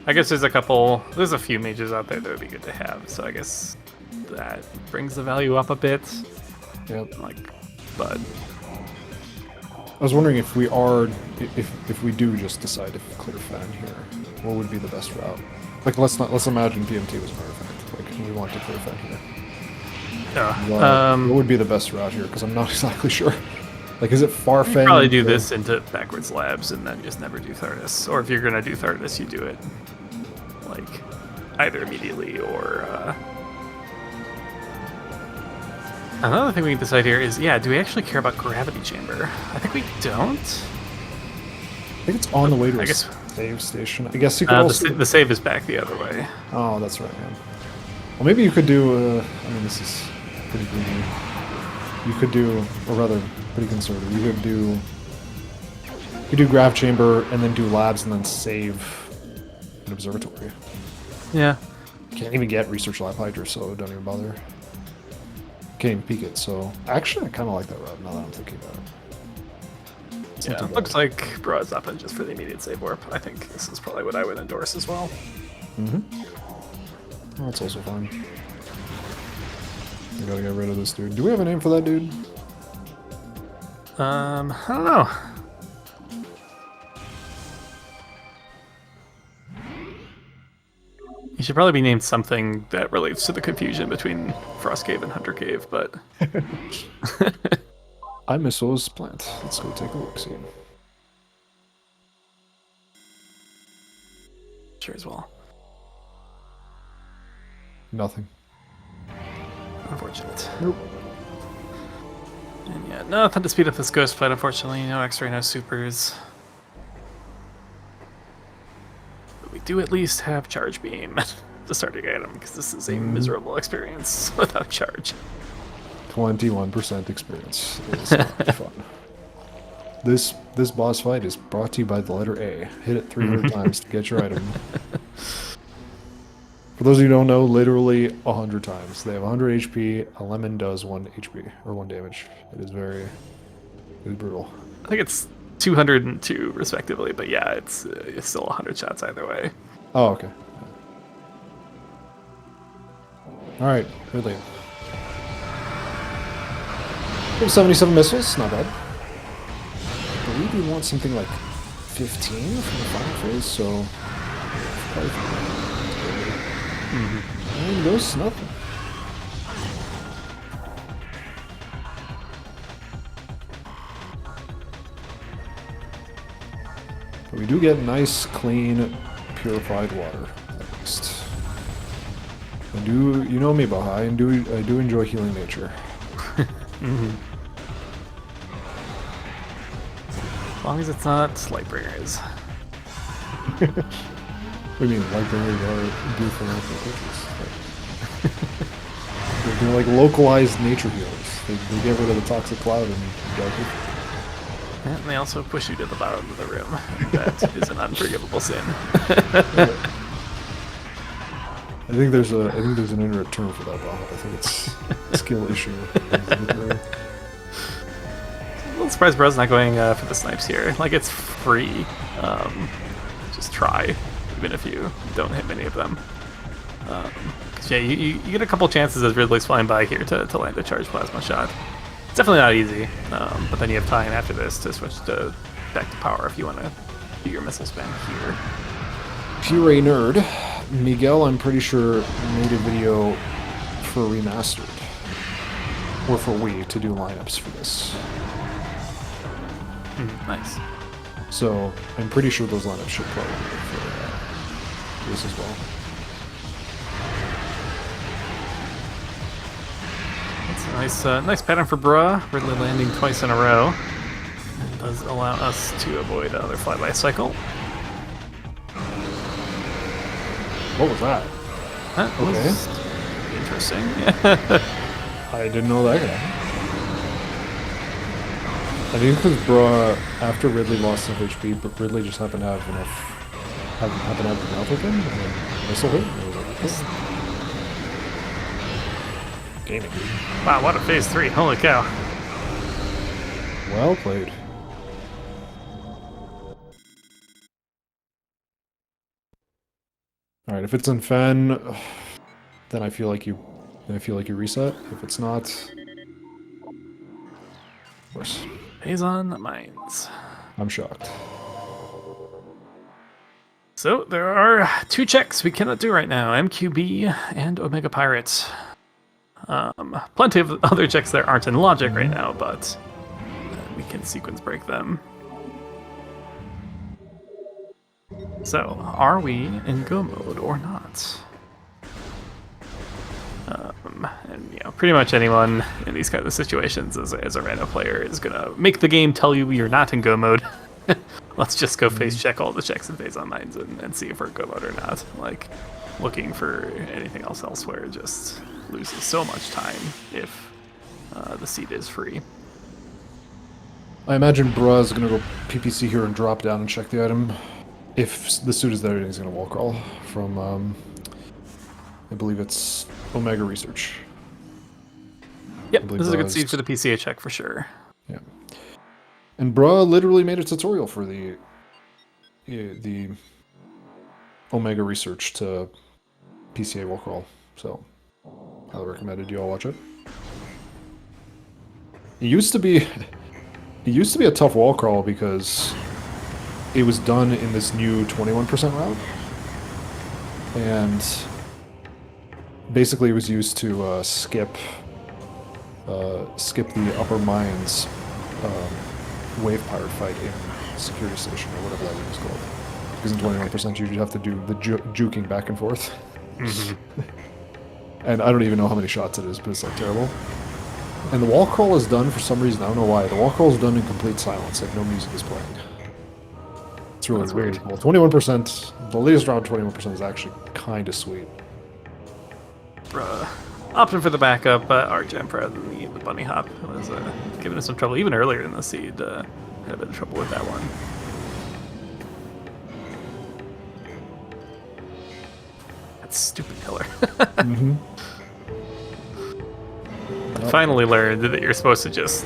I guess there's a few mages out there that would be good to have. So I guess that brings the value up a bit. Yep. But I was wondering if we do just decide to clear Fan here, what would be the best route? Like, let's imagine PMT was an artifact. Like, we want to clear Fan here. What would be the best route here? Because I'm not exactly sure. Like, is it far Fan? Probably do this into backwards labs and then just never do Thardus. Or if you're gonna do Thardus, you do it like either immediately or. Another thing we can decide here is, do we actually care about gravity chamber? I think we don't. I think it's on the way to a save station. I guess you could also... The save is back the other way. Oh, that's right, man. Well, maybe you could do... I mean, this is pretty greedy. You could do... Or rather, pretty conservative. You could do grav chamber, and then do labs, and then save an observatory. Yeah. Can't even get research lab Hydra, so don't even bother. Can't even peek it, so... Actually, I kind of like that route, now that I'm thinking about it. It looks like Broad's up and just for the immediate save warp. I think this is probably what I would endorse as well. Mm-hmm. Oh, that's also fine. We gotta get rid of this dude. Do we have a name for that dude? I don't know. He should probably be named something that relates to the confusion between Frost Cave and Hunter Cave, but... I miss those plant. Let's go take a look, see. sure as well. Nothing. Unfortunate. Nope. And yeah, nothing to speed up this ghost fight, unfortunately. No X-ray, no supers. But we do at least have charge beam, the starting item, because this is a miserable experience without charge. 21% experience. It's not fun. This boss fight is brought to you by the letter A. Hit it 300 times to get your item. For those of you who don't know, literally 100 times. They have 100 HP. A lemon does 1 HP, or 1 damage. It is brutal. I think it's 202 respectively, but yeah, it's still 100 shots either way. Oh, okay. Alright, really. 77 missiles, not bad. I believe we want something like 15 from the final phase, so... And ghosts, nothing. But we do get nice, clean, purified water, at least. You know me, Baha, I do enjoy healing nature. As long as it's not Lightbringers. What do you mean, Lightbringers are beautiful natural creatures? They're like localized nature healers. They get rid of the toxic cloud and darkness. And they also push you to the bottom of the room. That is an unforgivable sin. I think there's an internet term for that, Bob. I think it's a skill issue. A little surprised Bro's not going for the snipes here. Like, it's free. Just try, even if you don't hit many of them. 'Cause yeah, you get a couple chances as Ridley's flying by here to land a charged plasma shot. It's definitely not easy, but then you have time after this to switch back to power if you want to do your missile spam here. Pure nerd. Miguel, I'm pretty sure, made a video for Remastered. Or for Wii to do lineups for this. Nice. So, I'm pretty sure those lineups should probably work for this as well. That's a nice pattern for Bruh. Ridley landing twice in a row. It does allow us to avoid another flyby cycle. What was that? That Okay. was interesting. I didn't know that could happen. I think because Bruh, after Ridley lost enough HP, but Ridley just happened to have enough, happened to have the mouth open, and then missile hit, and it was like, gaming. Wow, what a phase 3. Holy cow. Well played. Alright, if it's in Fen, then I feel like you reset. If it's not, of course. Phase on mines. I'm shocked. So there are 2 checks we cannot do right now, MQB and Omega Pirates. Plenty of other checks that aren't in logic right now, but we can sequence break them. So, are we in go mode or not? And you know, pretty much anyone in these kind of situations as a random player is gonna make the game tell you you're not in go mode. Let's just go phase check all the checks in phase on mines and see if we're in go mode or not. Like, looking for anything else elsewhere just loses so much time if the seat is free. I imagine Bruh is gonna go PPC here and drop down and check the item. If the suit is there, he's gonna wall crawl from, I believe it's Omega Research. Yep, this is a good seed for the PCA check for sure. Yeah. And Bruh literally made a tutorial for the Omega Research to PCA wall crawl, so highly recommended you all watch it. It used to be a tough wall crawl because it was done in this new 21% route, and basically it was used to skip the upper mines wave pirate fight in security station or whatever that was called. because in 21% you have to do the juking back and forth. And I don't even know how many shots it is, but it's like terrible. And the wall crawl is done for some reason. I don't know why. The wall crawl is done in complete silence, like no music is playing. It's really weird. Well, 21%, the latest round 21% is actually kind of sweet. Opting for the backup, Art Jam rather than the bunny hop was giving us some trouble. Even earlier in the seed, had a bit of trouble with that one. That stupid pillar. I finally learned that you're supposed to just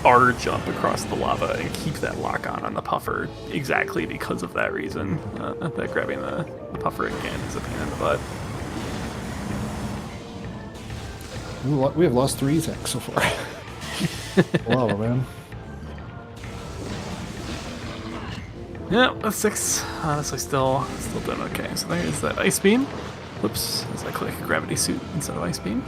R jump across the lava and keep that lock on the puffer exactly because of that reason. That grabbing the puffer again is a pain in the butt. We have lost 3 tanks so far. Lava, man. Yeah, that's 6. Honestly, still doing okay. So there's that ice beam. Whoops, as I click gravity suit instead of ice beam.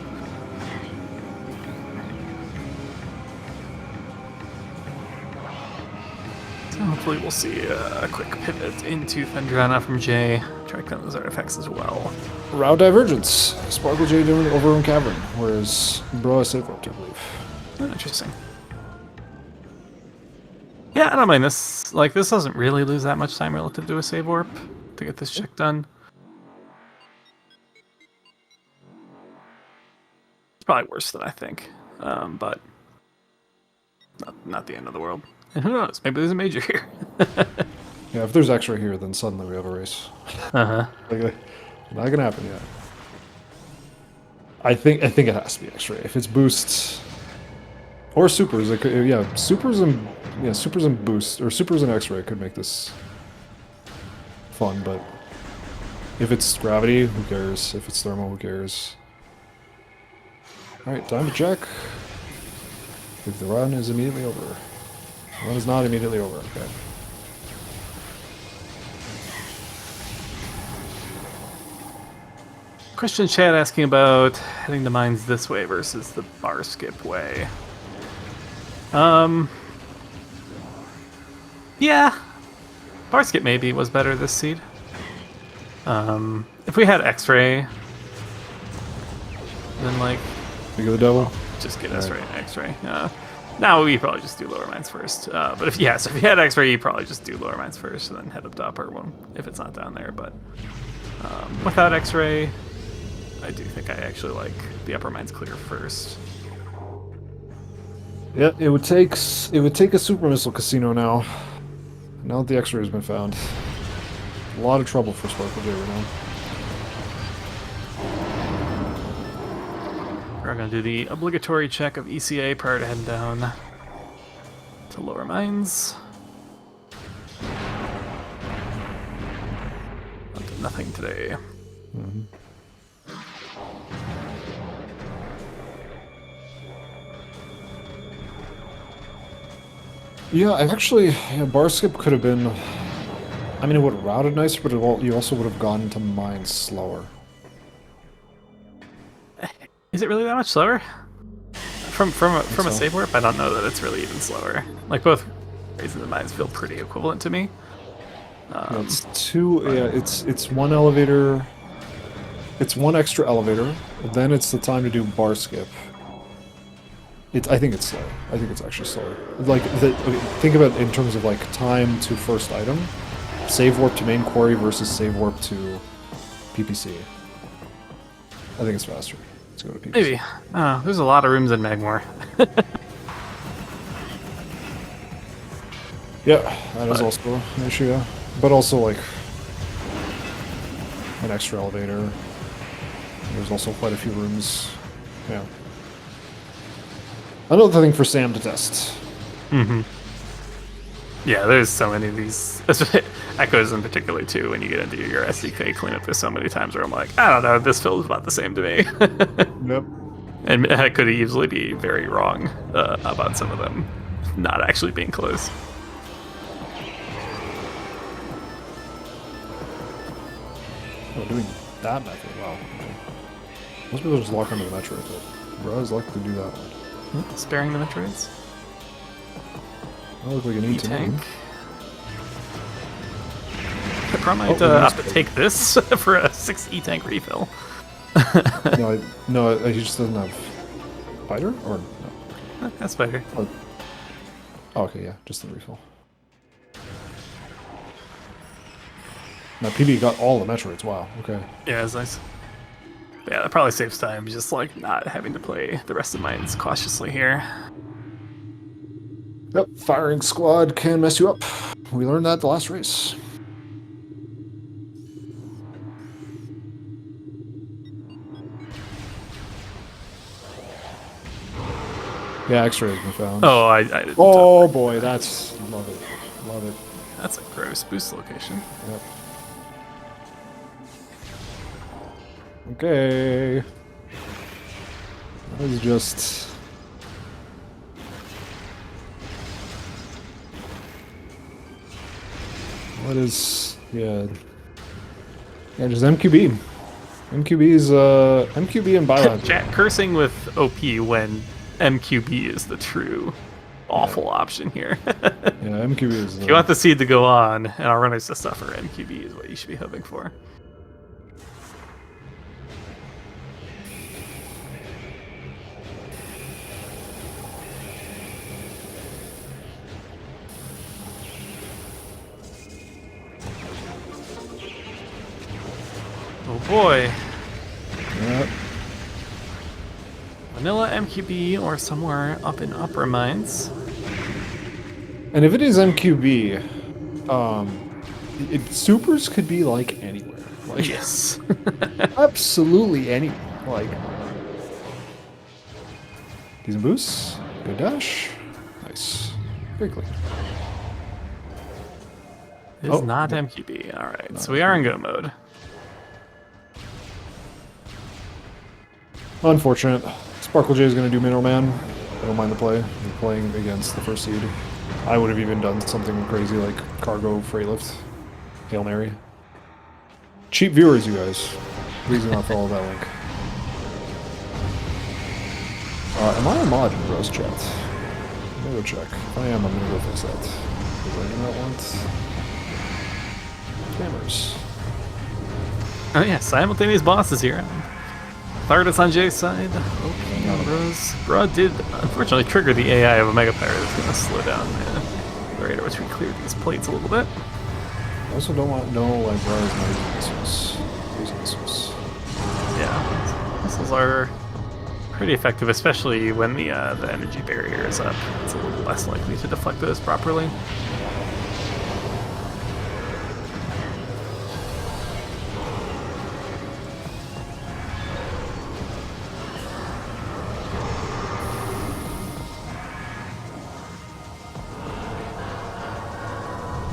So hopefully we'll see a quick pivot into Fendrana from Jay. Track down those artifacts as well. Route divergence. SpklJae doing Overrun Cavern, whereas Bro is safe warped, I believe. Oh, interesting. Yeah, I don't mind this. Like, this doesn't really lose that much time relative to a save warp to get this check done. It's probably worse than I think, but not the end of the world. And who knows? Maybe there's a major here. Yeah, if there's X-ray here, then suddenly we have a race. Like, not gonna happen yet. I think it has to be X-ray. If it's boosts or supers, it could, yeah, supers and boost or supers and X-ray could make this fun. But if it's gravity, who cares? If it's thermal, who cares? All right, time to check if the run is immediately over. The run is not immediately over. Okay. Question chat asking about heading to mines this way versus the bar skip way. Yeah, bar skip maybe was better this seed. If we had X-ray, then like Think of the devil. just get us right in X-ray. Now we probably just do lower mines first. But if you had X-ray, you probably just do lower mines first and then head up to upper one if it's not down there. But without X-ray, I do think I actually like the upper mines clear first. Yeah, it would take a super missile casino now. Now that the X-ray has been found, a lot of trouble for SpklJae right now. We're gonna do the obligatory check of ECA prior to heading down to lower mines. Nothing today. Yeah, bar skip could have been. I mean, it would have routed nicer, but you also would have gone into mines slower. Is it really that much slower? From a save warp, I don't know that it's really even slower. Like both raising the mines feel pretty equivalent to me. Yeah, it's two. Yeah, it's one elevator. It's one extra elevator. Then it's the time to do bar skip. I think it's slow. I think it's actually slower. Like, think about it in terms of like time to first item. Save warp to main quarry versus save warp to PPC. I think it's faster. Let's go to PPC. Maybe. There's a lot of rooms in Magmore. Yeah, that is also an issue, yeah. But also, like, an extra elevator. There's also quite a few rooms. Yeah. Another thing for Sam to test. Yeah, there's so many of these. Echoes in particular, too, when you get into your SDK cleanup. There's so many times where I'm like, I don't know, this feels about the same to me. Yep. And I could easily be very wrong about some of them not actually being close. Oh, doing that method, wow. Okay. Most people just lock onto the Metroid, but bro is lucky to do that one. Sparing the Metroids. That looks like an E-tank. Bro might opt to take this for a 6 E-Tank refill. No, he just doesn't have fighter? Or no? That's better. Oh, okay, yeah, just the refill. Now PB got all the Metroids, wow, okay. Yeah, it's nice. Yeah, that probably saves time, just like not having to play the rest of mines cautiously here. Yep, firing squad can mess you up. We learned that the last race. Yeah, X-ray has been found. Oh, I didn't. Oh boy, that's love it, love it. That's a gross boost location. Yep. Okay. That is just. What is, yeah, just MQB. MQB and Biohazard. Chat cursing with OP when MQB is the true awful option here. Yeah, MQB is. If you want the seed to go on and our runners to suffer, MQB is what you should be hoping for. Oh boy. Yep. Vanilla MQB or somewhere up in upper mines. And if it is MQB, supers could be like anywhere. Like, Yes. absolutely anywhere. Like, decent boosts, good dash, nice, very clean. It is not MQB. Alright, so we are in go mode. Unfortunate. SpklJae is going to do middleman. I don't mind the play. We're playing against the first seed. I would have even done something crazy like cargo freight lift. Hail Mary. Cheap viewers, you guys. Please do not follow that link. Am I a mod in Bros chat? Let me go check. If I am, I'm going to go fix that. Because I do not want spammers. Oh yeah, simultaneous bosses here. Thardus on Jay's side. Okay, Bros. Bro did unfortunately trigger the AI of a Mega Pyre that's going to slow down the rate at which we clear these plates a little bit. I also don't want like Bros not using missiles. Using missiles. Yeah, missiles are pretty effective, especially when the energy barrier is up. It's a little less likely to deflect those properly.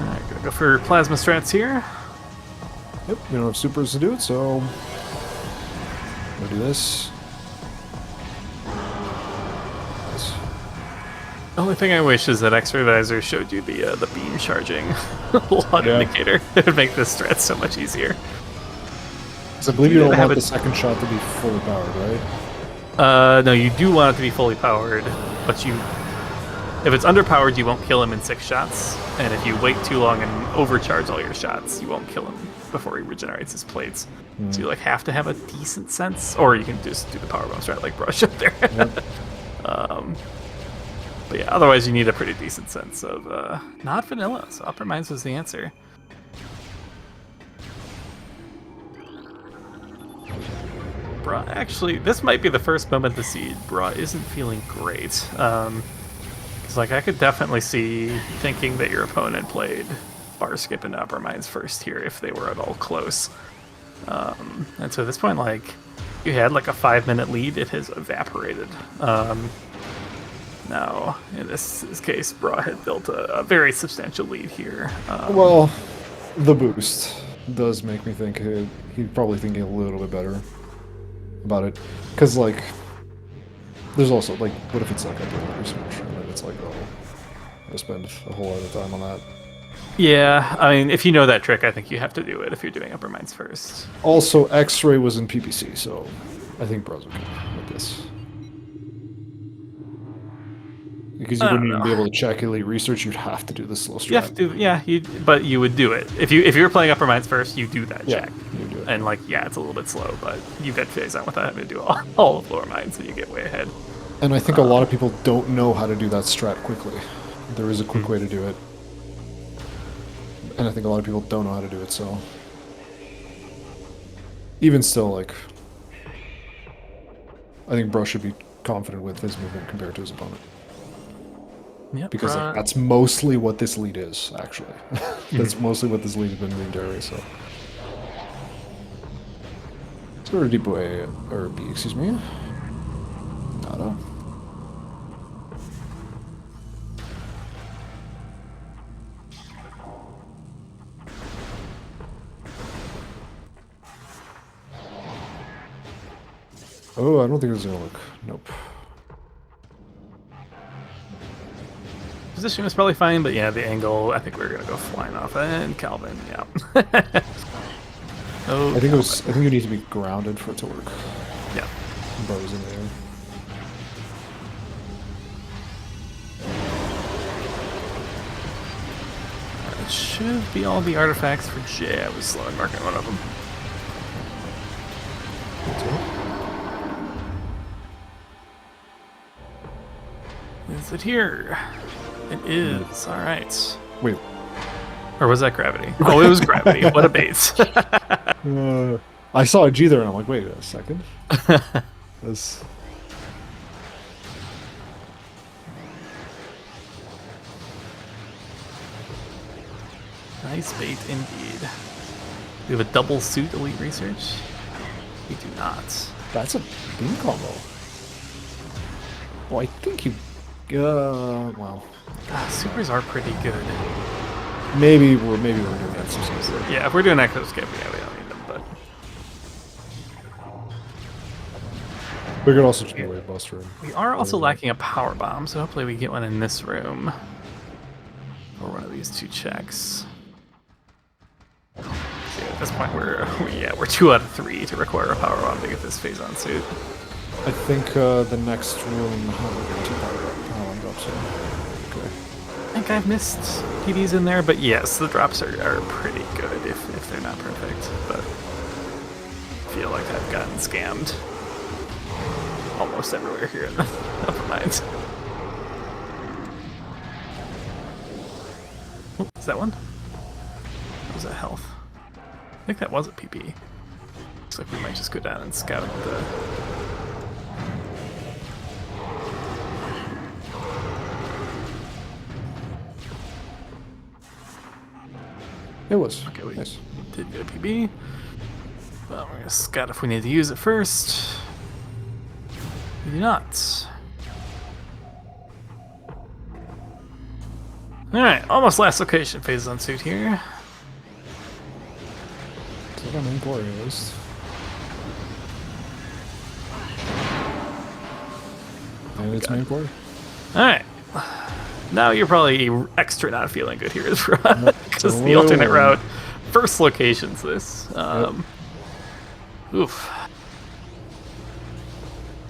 Alright, gonna go for plasma strats here. Yep, we don't have supers to do it, so we'll do this. Nice. The only thing I wish is that X-ray visor showed you the beam charging LUT indicator. It would make this strat so much easier. Because I believe you don't want the second shot to be fully powered, right? No, you do want it to be fully powered, but if it's underpowered, you won't kill him in 6 shots, and if you wait too long and overcharge all your shots, you won't kill him before he regenerates his plates. So you like have to have a decent sense, or you can just do the power bomb strat like Brush up there. Yep. But yeah, otherwise you need a pretty decent sense of not vanilla. So upper mines was the answer. Bra, actually, this might be the first moment to see Bra isn't feeling great. Because like I could definitely see thinking that your opponent played bar skip into upper mines first here if they were at all close. And so at this point, like you had like a 5-minute lead, it has evaporated. Now, in this case, Bra had built a very substantial lead here. Well, the boost does make me think he's probably thinking a little bit better about it. Because, like, there's also, like, what if it's like I do research and then it's like, oh, I spend a whole lot of time on that. Yeah, I mean, if you know that trick, I think you have to do it if you're doing upper mines first. Also, X-ray was in PPC, so I think Bro's okay with this. Because you I wouldn't don't even know. be able to check elite research. You'd have to do the slow strat. You have to, yeah, but you would do it if you're playing Upper Mines first. You do that Yeah, check, you do it. and like, yeah, it's a little bit slow, but you get phase on without having to do all of Lower Mines, so you get way ahead. And I think a lot of people don't know how to do that strat quickly. There is a quick Hmm. way to do it. And I think a lot of people don't know how to do it, so... Even still, like... I think Bro should be confident with his movement compared to his opponent. Yep, Because like, that's mostly what this lead is, actually. That's mostly what this lead has been the entire race, so... Let's go to deep way, or B, excuse me. Nada. Oh, I don't think it's gonna look. Nope. Position was probably fine, but yeah, the angle, I think we were gonna go flying off, and Calvin, yeah. Oh, I think it was. I think you need to be grounded for it to work. yeah. Bro's in there. It should be all the artifacts for Jay. I was slow in marking one of them. Is it here? It is. All right. Wait. Or was that gravity? Oh, it was gravity. What a base. I saw a G there, and I'm like, wait a second. This. Nice bait indeed. We have a double suit elite research. We do not. That's a beam combo. Well, I think you. Well. Supers are pretty good. Maybe we're doing that. Yeah, if we're doing Exoskip, yeah, we don't need them, but We could also just be Wave Buster. we are also lacking a power bomb, so hopefully we get one in this room. Or one of these two checks. See, at this point we're 2 out of 3 to require a power bomb to get this phase on suit. I think the next room. Power drops here. Okay. I think I've missed PDs in there, but yes, the drops are pretty good if they're not perfect. But I feel like I've gotten scammed almost everywhere here in the Upper Mines. Oh, is that one? Or was that health? I think that was a PP. Looks like we might just go down and scout the... It was. Okay, we Nice. did get a PB. But we're gonna scout if we need to use it first. We do not. Alright, almost last location phase on suit here. Is that on main core list? And it's main core? Alright. Now you're probably extra not feeling good here, because the alternate route, first location's this. Oof.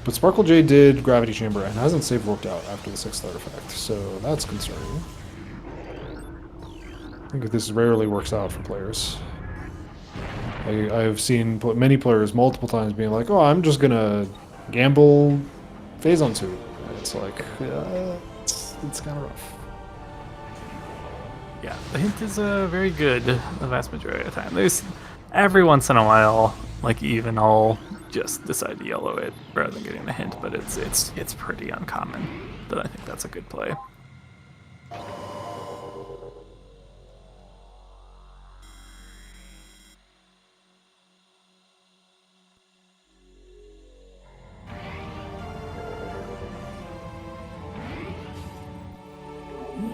But SpklJae did Gravity Chamber and hasn't save worked out after the 6th artifact, so that's concerning. I think this rarely works out for players. I've seen many players multiple times being like, oh, I'm just gonna gamble phase on suit. And it's like, it's kind of rough. Yeah, the hint is very good the vast majority of the time. There's every once in a while, like even I'll just decide to yellow it rather than getting the hint, but it's pretty uncommon. But I think that's a good play.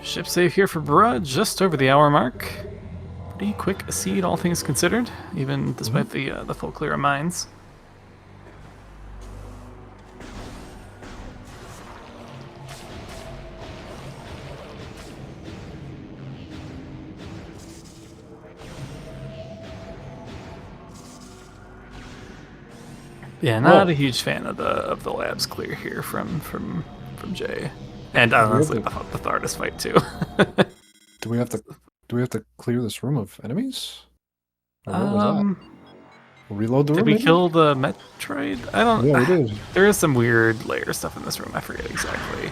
Ship save here for Bruh, just over the hour mark. Pretty quick a seed, all things considered, even despite the full clear of mines. Yeah, not a huge fan of the labs clear here from Jay. And Do we have honestly, to, the Thardus fight too. do we have to do we have to clear this room of enemies? Or what was that? Reload the Did room, we maybe? kill the Metroid? I don't. Yeah, we did. There is some weird layer stuff in this room. I forget exactly.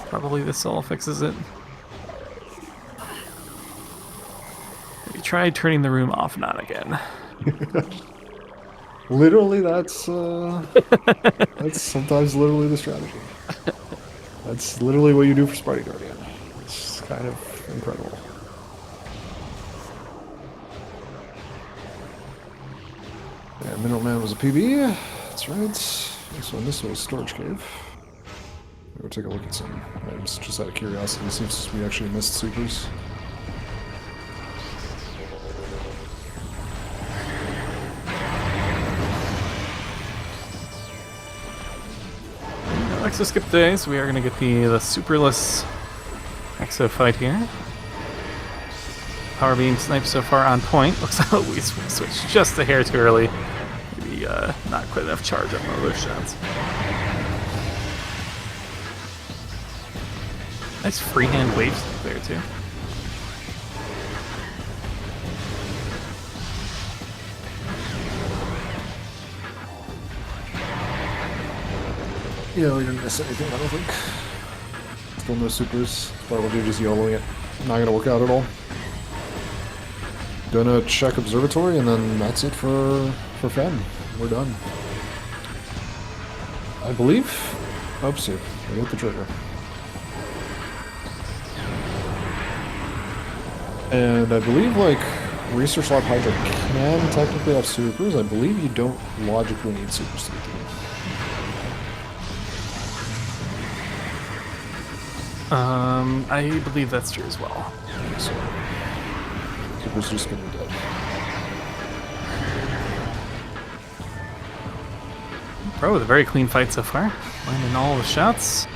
Probably this all fixes it. We tried turning the room off and on again. Literally, that's sometimes literally the strategy. That's literally what you do for Sparty Guardian. It's kind of incredible. Yeah, Mineral Man was a PB. That's right. So this was Storage Cave. We'll take a look at some items just out of curiosity, since we actually missed supers. Exo skip day, so we are going to get the superless Exo fight here. Power beam snipe so far on point. Looks like we switched just a hair too early. Maybe not quite enough charge on one of those shots. Nice freehand waves there too. Yeah, we didn't miss anything, I don't think. Still no supers. SpklJae just YOLOing it. Not gonna work out at all. Gonna check Observatory, and then that's it for Fen. We're done. I believe. Oopsie. I hit the trigger. And I believe, like, Research Lab Hydra can technically have supers. I believe you don't logically need supers to beat the game. I believe that's true as well. So, supers just gonna be dead. Bro, with a very clean fight so far. Landing all the shots.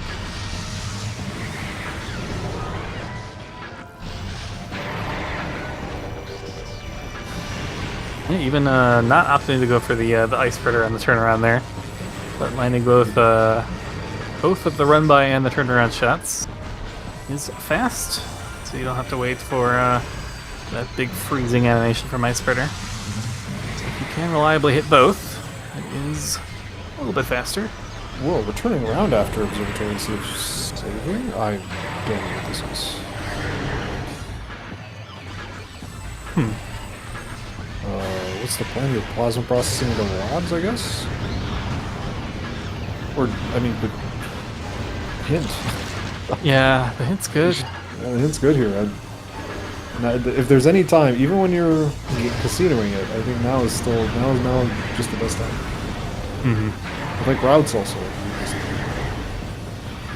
Yeah, even not opting to go for the ice spreader on the turnaround there, but landing both of the run by and the turnaround shots is fast, so you don't have to wait for that big freezing animation from ice spreader. So if you can reliably hit both, it is a little bit faster. Whoa, we're turning around after Observatory instead of saving? I don't know what this is. What's the plan here? Plasma processing the labs, I guess? Or, I mean, the hint. Yeah, the hint's good. Yeah, the hint's good here. If there's any time, even when you're casinoing it, I think now is just the best time. I think routes also.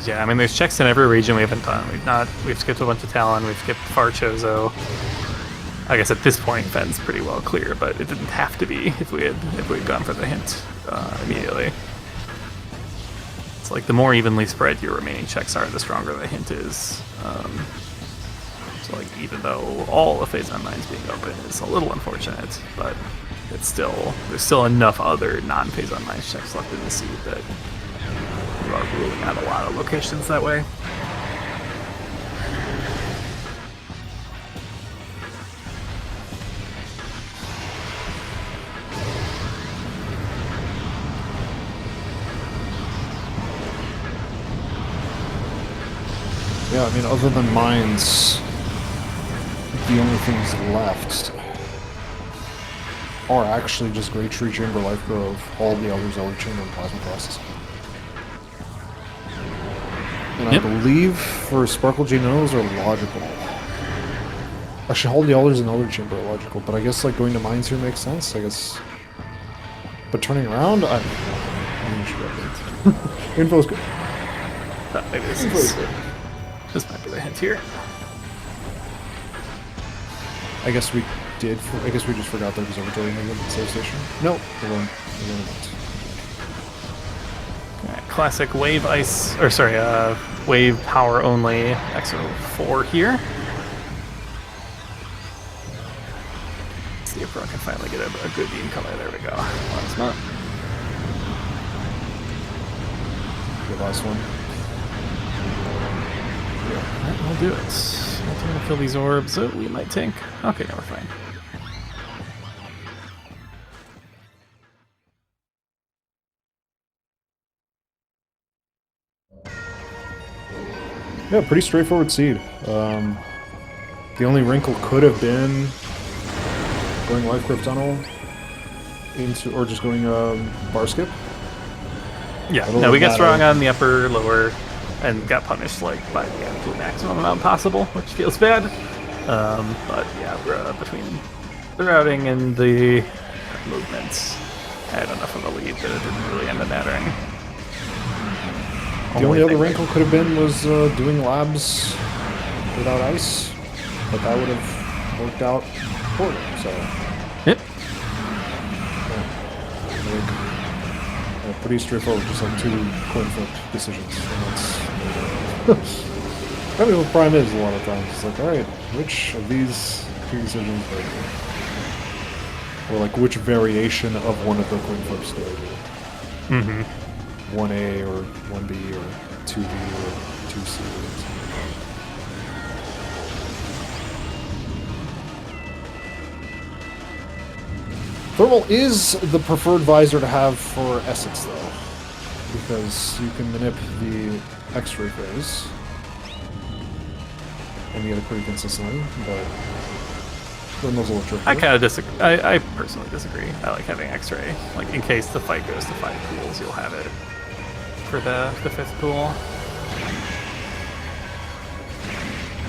Yeah, I mean, there's checks in every region we haven't done. We've skipped a bunch of Talon, we've skipped Far Chozo. I guess at this point, Fen's pretty well clear, but it didn't have to be if we'd gone for the hint immediately. It's like the more evenly spread your remaining checks are, the stronger the hint is. So like even though all of Phase 9's being open is a little unfortunate, but there's still enough other non-Phase 9 checks left in the seed that you are ruling out a lot of locations that way. Yeah, I mean, other than mines, the only things left are actually just Great Tree Chamber, Life Grove, all the Elders, Elder Chamber, and Plasma Processing. And I believe for SpklJae, none of those are logical. Actually, all the Elders and Elder Chamber are logical, but I guess like going to mines here makes sense, I guess. But turning around, I mean, you should update. Info's good. Maybe this might be the hint here. I guess we did. I guess we just forgot the observatory in the save station. No, we won't. Alright, classic wave ice, or sorry, wave power only XO4 here. Let's see if Bro can finally get a good beam color. There we go. Last month. The last one. Alright, we'll do it. I'm gonna kill these orbs. Oh, we might tank. Okay, no, we're fine. Yeah, pretty straightforward seed. The only wrinkle could have been going Life Grip Tunnel into, or just going bar skip. Yeah, That'll no, we got matter. strong on the upper, lower, and got punished like by the absolute maximum amount possible, which feels bad. But yeah, between the routing and the movements, I had enough of a lead that it didn't really end up mattering. The only other thing wrinkle could have been was doing labs without ice, but that would have worked out poorly. So Yep. pretty straightforward, just like 2 coin flip decisions. And that's probably what Prime is a lot of times. It's like, all right, which of these 2 decisions do I do? Or like, which variation of one of the coin flips do I do? Mm-hmm. 1A or 1B or 2B or 2C. Thermal is the preferred visor to have for Essence, though, because you can manip the X-ray phase and get it pretty consistently, but Thermal's a little tricky. I kind of disagree. I personally disagree. I like having X-ray. Like, in case the fight goes to 5 pools, you'll have it for the 5th pool.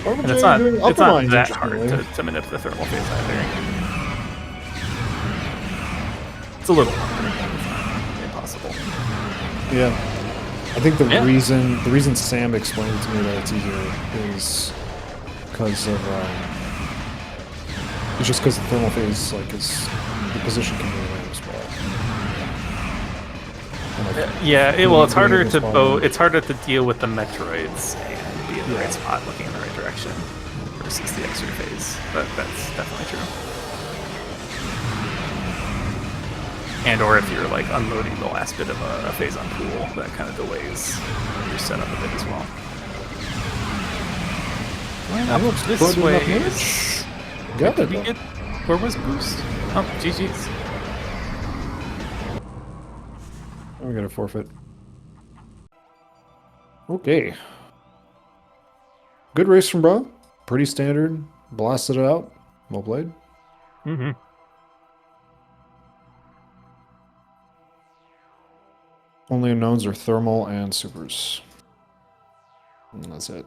And it's not that hard to manip the thermal phase either. It's a little harder, but it's not impossible. Yeah. I think the reason Sam explained to me that it's easier is because of it's just because the thermal phase the position can be a random spot. Well, it's harder to it's harder to deal with the Metroids and be in the right spot, looking in the right direction, versus the X-ray phase. But that's definitely true. And or if you're like unloading the last bit of a phase on pool, that kind of delays your setup a bit as well. This way. Got it. Where was boost? Oh, GG's. We got a forfeit. Okay. Good race from Bro. Pretty standard. Blasted it out. Well played. Mm-hmm. Only unknowns are thermal and supers. And that's it.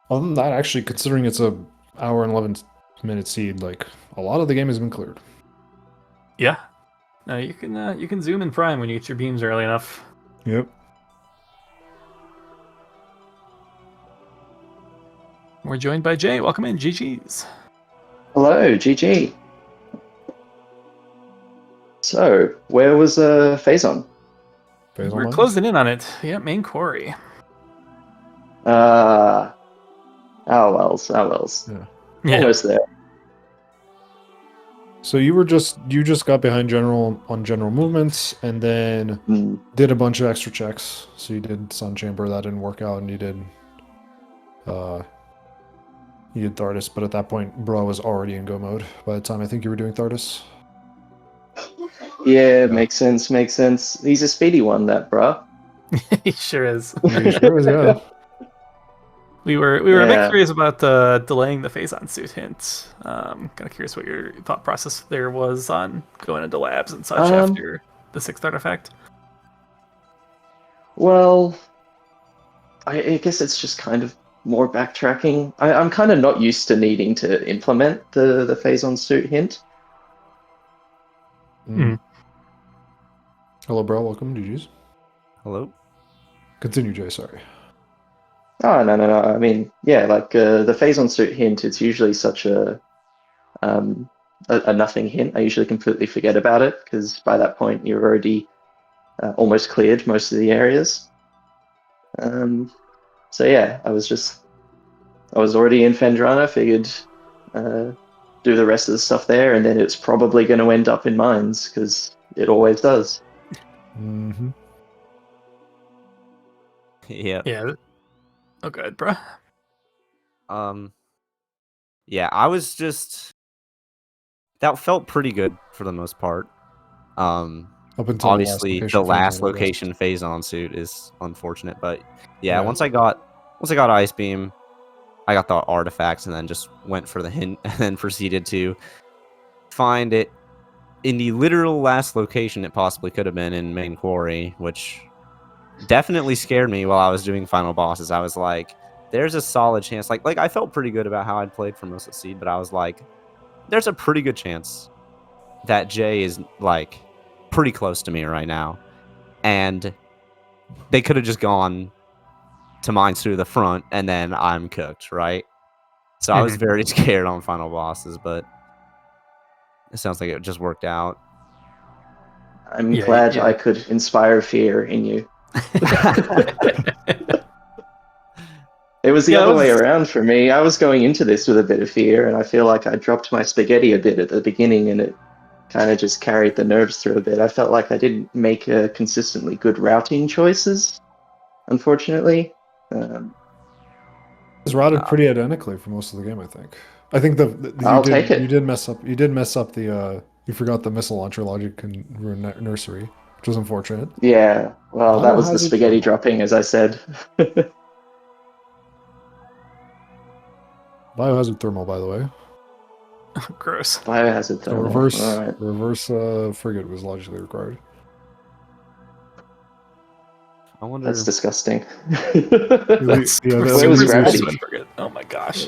Other than that, actually, considering it's a hour and 11-minute seed, like a lot of the game has been cleared. Yeah. No, you can zoom in Prime when you get your beams early enough. Yep. We're joined by Jay. Welcome in, GG's. Hello, GG. So, where was Phazon? We're closing in on it. Yeah, main quarry. Our wells. Yeah. Almost there. So you just got behind general movements and then did a bunch of extra checks. So you did Sun Chamber, that didn't work out, and you did Thardis, but at that point Bro was already in go mode by the time I think you were doing Thardis. Yeah, makes sense. He's a speedy one, that bruh. He sure is. Yeah, he sure is, yeah. We were a bit curious about delaying the Phazon suit hint. Kind of curious what your thought process there was on going into labs and such after the 6th artifact. Well, I guess it's just kind of more backtracking. I'm kind of not used to needing to implement the Phazon suit hint. Hello, Bro. Welcome, GG's. Hello. Continue, Jay. Sorry. Oh, no. I mean, yeah, like the Phazon suit hint, it's usually such a nothing hint. I usually completely forget about it because by that point you're already almost cleared most of the areas. So yeah, I was already in Fendrana, figured do the rest of the stuff there, and then it's probably going to end up in mines because it always does. Mm-hmm. Yep. Yeah. Oh, good, bro. Yeah, I was just that felt pretty good for the most part. Up until Obviously the last location phase on suit is unfortunate, but yeah, once I got Ice Beam, I got the artifacts and then just went for the hint and then proceeded to find it in the literal last location it possibly could have been in main quarry, which definitely scared me while I was doing final bosses. I was like, there's a solid chance. Like I felt pretty good about how I'd played for most of the seed, but I was like, there's a pretty good chance that Jay is like pretty close to me right now. And they could have just gone to mines through the front and then I'm cooked, right? So I was very scared on final bosses, but it sounds like it just worked out. I'm glad I could inspire fear in you. It was the other way around for me. I was going into this with a bit of fear, and I feel like I dropped my spaghetti a bit at the beginning, and it kind of just carried the nerves through a bit. I felt like I didn't make consistently good routing choices, unfortunately. It was routed pretty identically for most of the game, I think. I think you did mess up. You did mess up the. You forgot the missile launcher logic in Nursery, which was unfortunate. Yeah, well, that was the spaghetti dropping, as I said. Biohazard thermal, by the way. Gross. Biohazard thermal. So reverse frigate was logically required. I wonder. That's disgusting. Where was Gravity? Oh my gosh.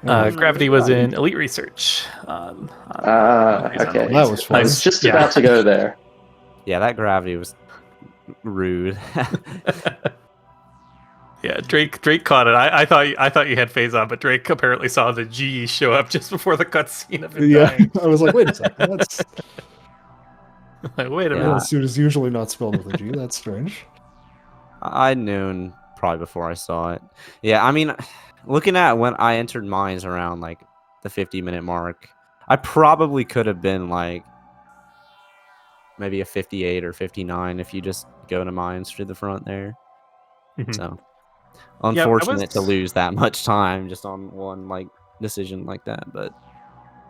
Gravity was in Elite Research. Okay. That was fun. I was just about to go there. Yeah, that Gravity was rude. Yeah, Drake caught it. I thought you had phase on, but Drake apparently saw the G show up just before the cutscene of him dying. I was like, wait a second. That's like, wait a minute. That suit is usually not spelled with a G. That's strange. I'd known probably before I saw it. Yeah, I mean, looking at when I entered mines around like the 50-minute mark, I probably could have been like maybe a 58 or 59 if you just go to mines through the front there. So unfortunate to lose that much time just on one like decision like that, but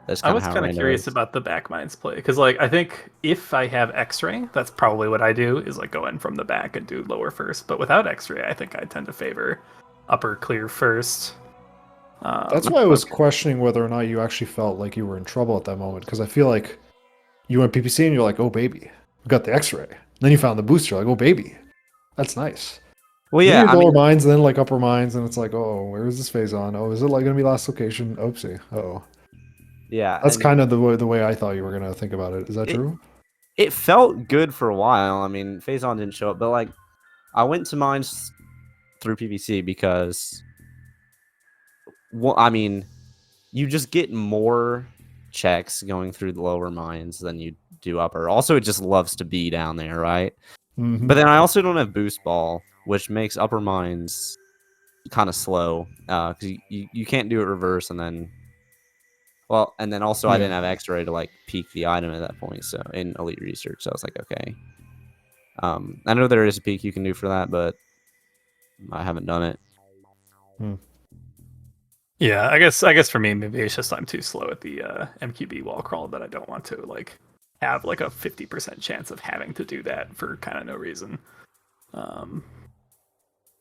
that's I was kind of curious about the back mines play because like I think if I have X-ray, that's probably what I do is like go in from the back and do lower first. But without X-ray, I think I tend to favor upper clear first. That's why I was questioning whether or not you actually felt like you were in trouble at that moment, because I feel like you went PPC and you're like, oh baby, we got the X-ray. And then you found the booster, like, oh baby, that's nice. Well, yeah, I mean, lower mines, and then like upper mines, and it's like, oh, where is this phase on? Oh, is it like gonna be last location? Oopsie. Oh. Yeah, that's kind of the way I thought you were gonna think about it. Is that true? It felt good for a while. I mean, phase on didn't show up, but like, I went to mines through PVC because, well, I mean, you just get more checks going through the lower mines than you do upper. Also, it just loves to be down there, right? But then I also don't have boost ball, which makes upper mines kind of slow because you can't do it reverse and then. Well, and then also I didn't have X-ray to like peek the item at that point, so in Elite Research, so I was like, okay. I know there is a peek you can do for that, but I haven't done it. Yeah, I guess for me, maybe it's just I'm too slow at the MQB wall crawl that I don't want to like have like a 50% chance of having to do that for kind of no reason.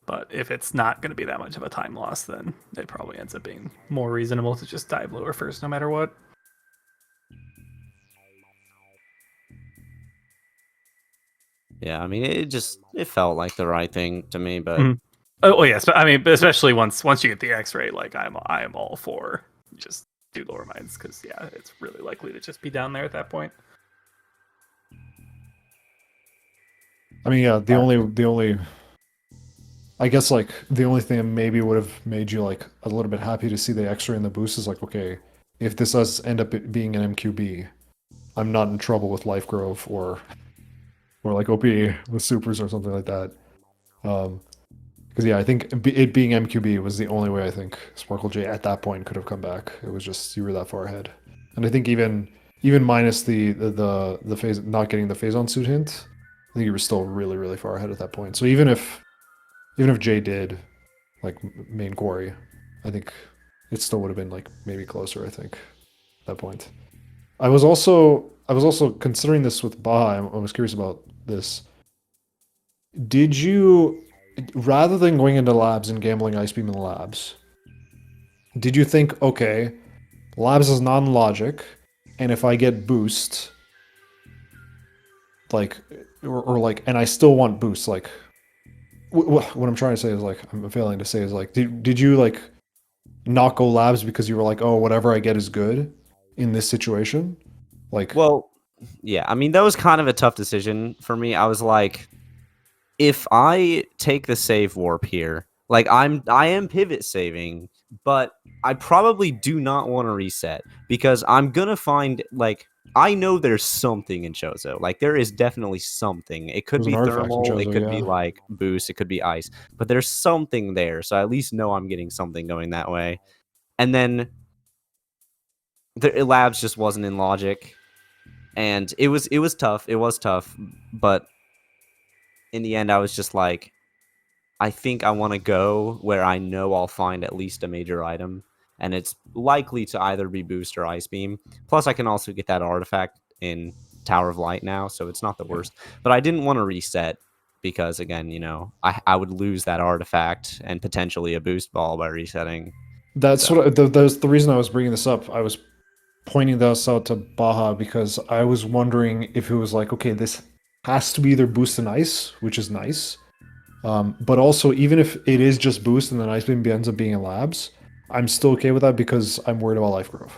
But if it's not going to be that much of a time loss, then it probably ends up being more reasonable to just dive lower first, no matter what. Yeah, I mean, it felt like the right thing to me, but oh yes, I mean, especially once you get the X-ray, like I am all for just do lower mines because yeah, it's really likely to just be down there at that point. I mean, yeah, the only. I guess like the only thing that maybe would have made you like a little bit happy to see the X-ray and the boost is like, okay, if this does end up being an MQB, I'm not in trouble with Life Grove or like OP with supers or something like that. Because yeah, I think it being MQB was the only way I think SpklJae at that point could have come back. It was just you were that far ahead, and I think even minus the phase not getting the phase on suit hint, I think you were still really, really far ahead at that point. So even if Jay did like main quarry, I think it still would have been like maybe closer. I think at that point. I was also considering this with Baha. I was curious about this. Did you, rather than going into labs and gambling ice beam in the labs, did you think, okay, labs is non-logic, and if I get boost, like, or like, and I still want boost, like, what I'm trying to say is like, I'm failing to say is like, did you like not go labs because you were like, oh, whatever I get is good in this situation? Like, Well, yeah, I mean that was kind of a tough decision for me. I was like, if I take the save warp here, like I am pivot saving, but I probably do not want to reset because I'm gonna find like I know there's something in Chozo. Like there is definitely something. It could there's an be artifact in thermal, it Chozo, could be yeah. like boost, it could be ice, but there's something there. So I at least know I'm getting something going that way. And then the labs just wasn't in logic. And it was tough. It was tough, but in the end I was just like I think I want to go where I know I'll find at least a major item, and it's likely to either be boost or ice beam. Plus, I can also get that artifact in Tower of Light now, so it's not the worst. But I didn't want to reset because, again, I would lose that artifact and potentially a boost ball by resetting. That's So. that's the reason I was bringing this up. I was pointing this out to Baha because I was wondering if it was like, okay, this has to be either boost and ice, which is nice, but also even if it is just boost and then ice beam ends up being in labs, I'm still okay with that because I'm worried about life growth.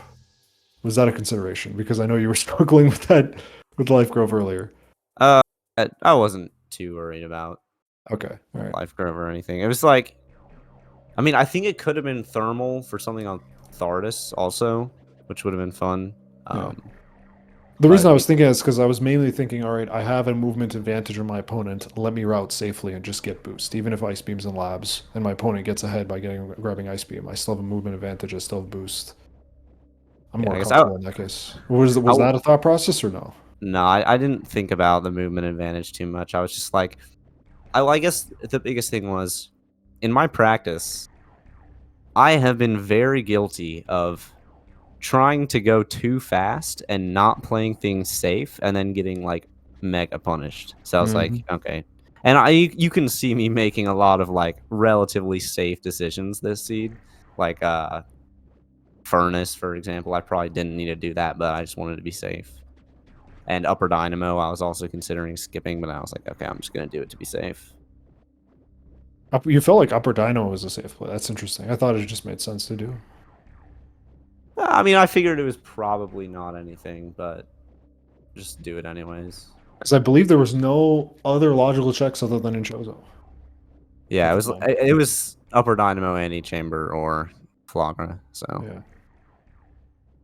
Was that a consideration? Because I know you were struggling with that with life growth earlier. Uh, I wasn't too worried about Okay, all right. life curve or anything. It was like, I mean, I think it could have been thermal for something on Thardus also, which would have been fun. Yeah. The But reason I was thinking is because I was mainly thinking, all right, I have a movement advantage on my opponent. Let me route safely and just get boost. Even if ice beam's in labs and my opponent gets ahead by grabbing ice beam, I still have a movement advantage. I still have boost. I'm yeah, more I guess comfortable in that case. Was that a thought process or no? no, I didn't think about the movement advantage too much. I was just like, I guess the biggest thing was in my practice, I have been very guilty of trying to go too fast and not playing things safe and then getting like mega punished. So I was like, Mhm. okay. And you can see me making a lot of like relatively safe decisions this seed. Like Furnace, for example. I probably didn't need to do that, but I just wanted to be safe. And Upper Dynamo, I was also considering skipping, but I was like, okay, I'm just gonna do it to be safe. You felt like Upper Dino was a safe play. That's interesting. I thought it just made sense to do. I mean, I figured it was probably not anything, but just do it anyways. Because I believe there was no other logical checks other than in Chozo. Yeah, At it the was time. it was Upper Dynamo, any chamber, or Flagra. So, Yeah.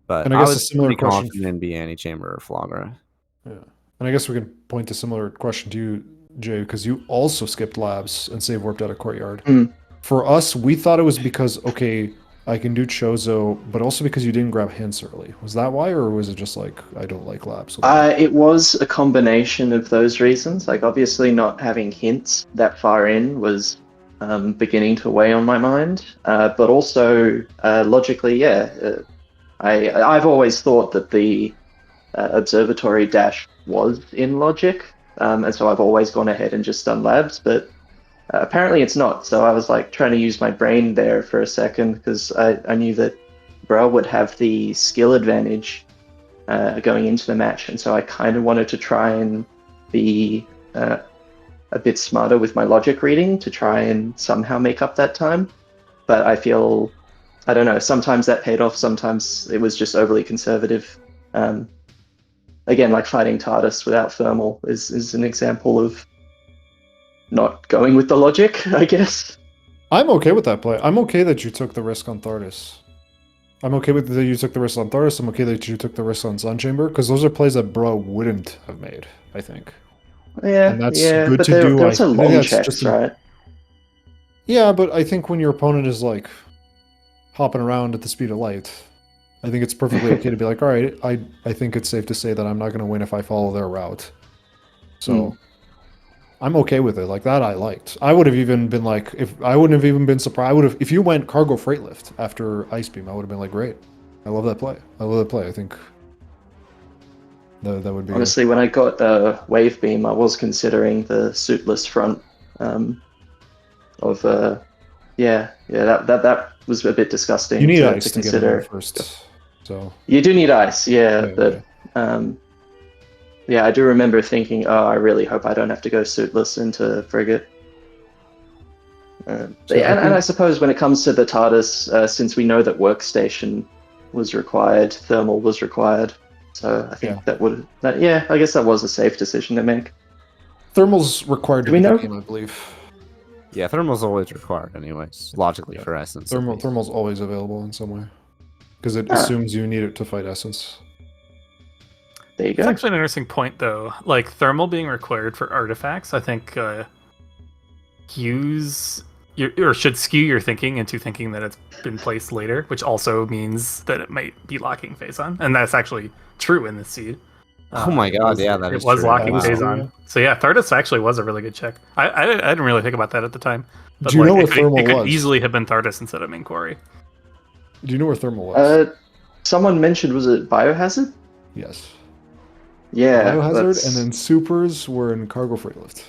but And I I guess a was similar pretty question. confident in be any chamber or Flagra. Yeah. And I guess we can point a similar question to you, Jay, because you also skipped labs and save warped out of courtyard. Mm. For us, we thought it was because, okay, I can do Chozo, but also because you didn't grab hints early. Was that why, or was it just like, I don't like labs? It was a combination of those reasons. Like, obviously, not having hints that far in was beginning to weigh on my mind. But also, logically, yeah, I've always thought that the observatory dash was in logic, and so I've always gone ahead and just done labs. But apparently, it's not. So I was like trying to use my brain there for a second because I knew that Bro would have the skill advantage going into the match, and so I kind of wanted to try and be a bit smarter with my logic reading to try and somehow make up that time. But I feel, I don't know, sometimes that paid off, sometimes it was just overly conservative. Again, like fighting TARDIS without thermal is an example of not going with the logic, I guess. I'm okay with that play. I'm okay that you took the risk on Thardis. I'm okay with that you took the risk on Thardis. I'm okay that you took the risk on Sun Chamber, because those are plays that Bro wouldn't have made, I think. Yeah, And that's yeah, good but to do. they're I also think long that's checks, just right? Yeah, but I think when your opponent is like hopping around at the speed of light, I think it's perfectly okay to be like, all right, I think it's safe to say that I'm not going to win if I follow their route. So I'm okay with it. Like that, I liked. I would have even been like, if I wouldn't have even been surprised. I would have, if you went cargo freight lift after Ice Beam, I would have been like, great. I love that play. I love that play. I think that would be Honestly, when I got Wave Beam, I was considering the suitless front of that was a bit disgusting You need to ice to get in there consider. first. So You do need ice, yeah, yeah, but yeah, I do remember thinking, oh, I really hope I don't have to go suitless into frigate. So And I suppose when it comes to the TARDIS, since we know that workstation was required, thermal was required, so I think I guess that was a safe decision to make. Thermal's required to Do we beat the know? game, I believe. Yeah, thermal's always required, anyways. Logically Yeah. for essence. at least. Thermal's always available in some way because it Ah. assumes you need it to fight essence. There you It's go. actually an interesting point, though. Like thermal being required for artifacts, I think should skew your thinking into thinking that it's been placed later, which also means that it might be locking phase on, and that's actually true in this seed. Oh my god, yeah, that it is was true. locking That is phase true, on. yeah. So yeah, Thardus actually was a really good check. I didn't really think about that at the time. But Do you know where it thermal could was? easily have been Thardus instead of main quarry. Do you know where thermal was? Someone mentioned, was it Biohazard? Yes. Yeah, Biohazard, and then supers were in cargo freight lift.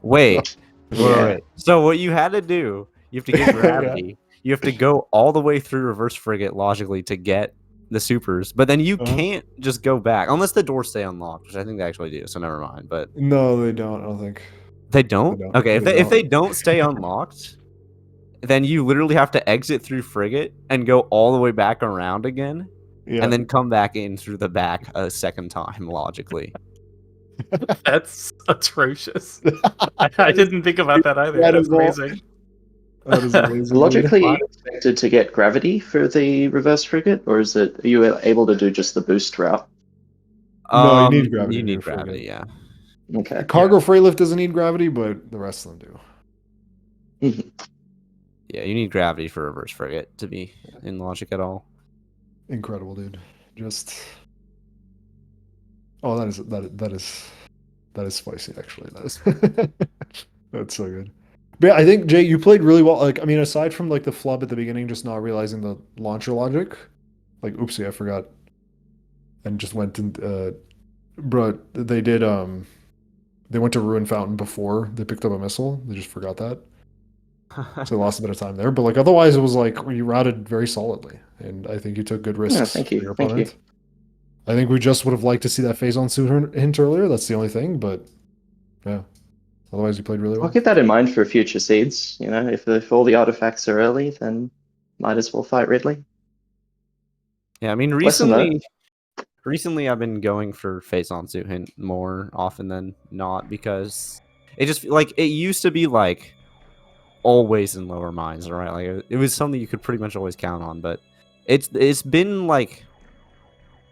Wait, Yeah. wait. So what you had to do, you have to get gravity. You have to go all the way through reverse frigate logically to get the supers, but then you can't just go back unless the doors stay unlocked, which I think they actually do. So never mind. But No, they don't. I don't think. they don't. They don't. Okay, They if they don't. don't stay unlocked, then you literally have to exit through frigate and go all the way back around again, Yeah. and then come back in through the back a second time logically. That's atrocious. I didn't think about that either. That That's is all- amazing. That is amazing. Logically, are you expected to get gravity for the reverse frigate, or are you able to do just the boost route? No, you need gravity You to need do frigate. gravity, yeah. Okay. Cargo freight lift doesn't need gravity, but the rest of them do. Yeah, you need gravity for reverse frigate to be in logic at all. Incredible, dude. Just. Oh, that is spicy. Actually, that is. That's so good. But yeah, I think Jay, you played really well. Like, I mean, aside from like the flub at the beginning, just not realizing the launcher logic, like, oopsie, I forgot, and just went and, bro, they did. They went to Ruin Fountain before they picked up a missile. They just forgot that, so they lost a bit of time there. But like, otherwise, it was like you routed very solidly, and I think you took good risks. Yeah, thank you. For your Thank you. opponent. I think we just would have liked to see that phase on suit hint earlier. That's the only thing, but yeah. Otherwise, you played really well. I'll keep that in mind for future seeds. You know, if all the artifacts are early, then might as well fight Ridley. Yeah, I mean Lesson recently I've been going for face on suit hint more often than not because it just like it used to be like always in lower mines, right? Like it was something you could pretty much always count on, but it's been like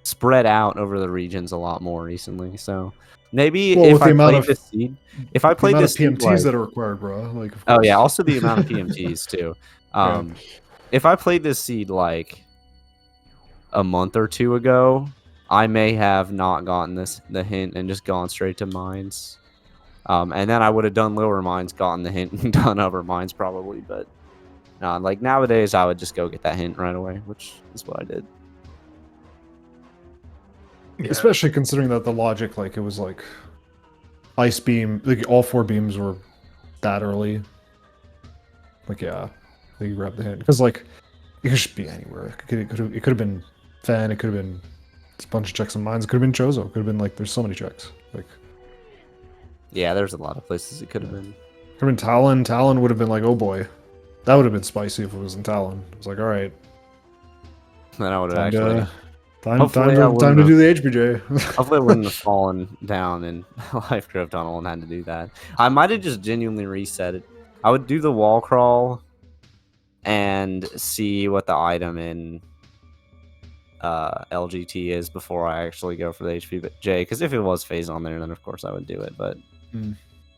spread out over the regions a lot more recently. So maybe Well, if with I the amount played of- this seed, if I The played amount this of seed, PMTs like, that are required, bro. Like, of oh yeah, course. also the amount of PMTs too. If I played this seed like a month or two ago, I may have not gotten the hint and just gone straight to mines. And then I would have done lower mines, gotten the hint, and done upper mines probably. But like nowadays, I would just go get that hint right away, which is what I did. Yeah. Especially considering that the logic, like, it was like ice beam, like all 4 beams were that early. Like, yeah, you grab the hint because like it could just be anywhere. It could have been Fan. It could have been a bunch of checks and mines. It could have been Chozo. It could have been like there's so many checks. Like, Yeah, there's a lot of places it could have been. could have been Talon. Talon would have been like, oh boy, that would have been spicy if it was in Talon. It was like, all right, Then I would have time actually. time Hopefully I to wouldn't do the HBJ. Hopefully, I wouldn't have fallen down in Life Grove Tunnel and had to do that. I might have just genuinely reset it. I would do the wall crawl and see what the item in LGT is before I actually go for the SpklJae. Because if it was phase on there, then of course I would do it. But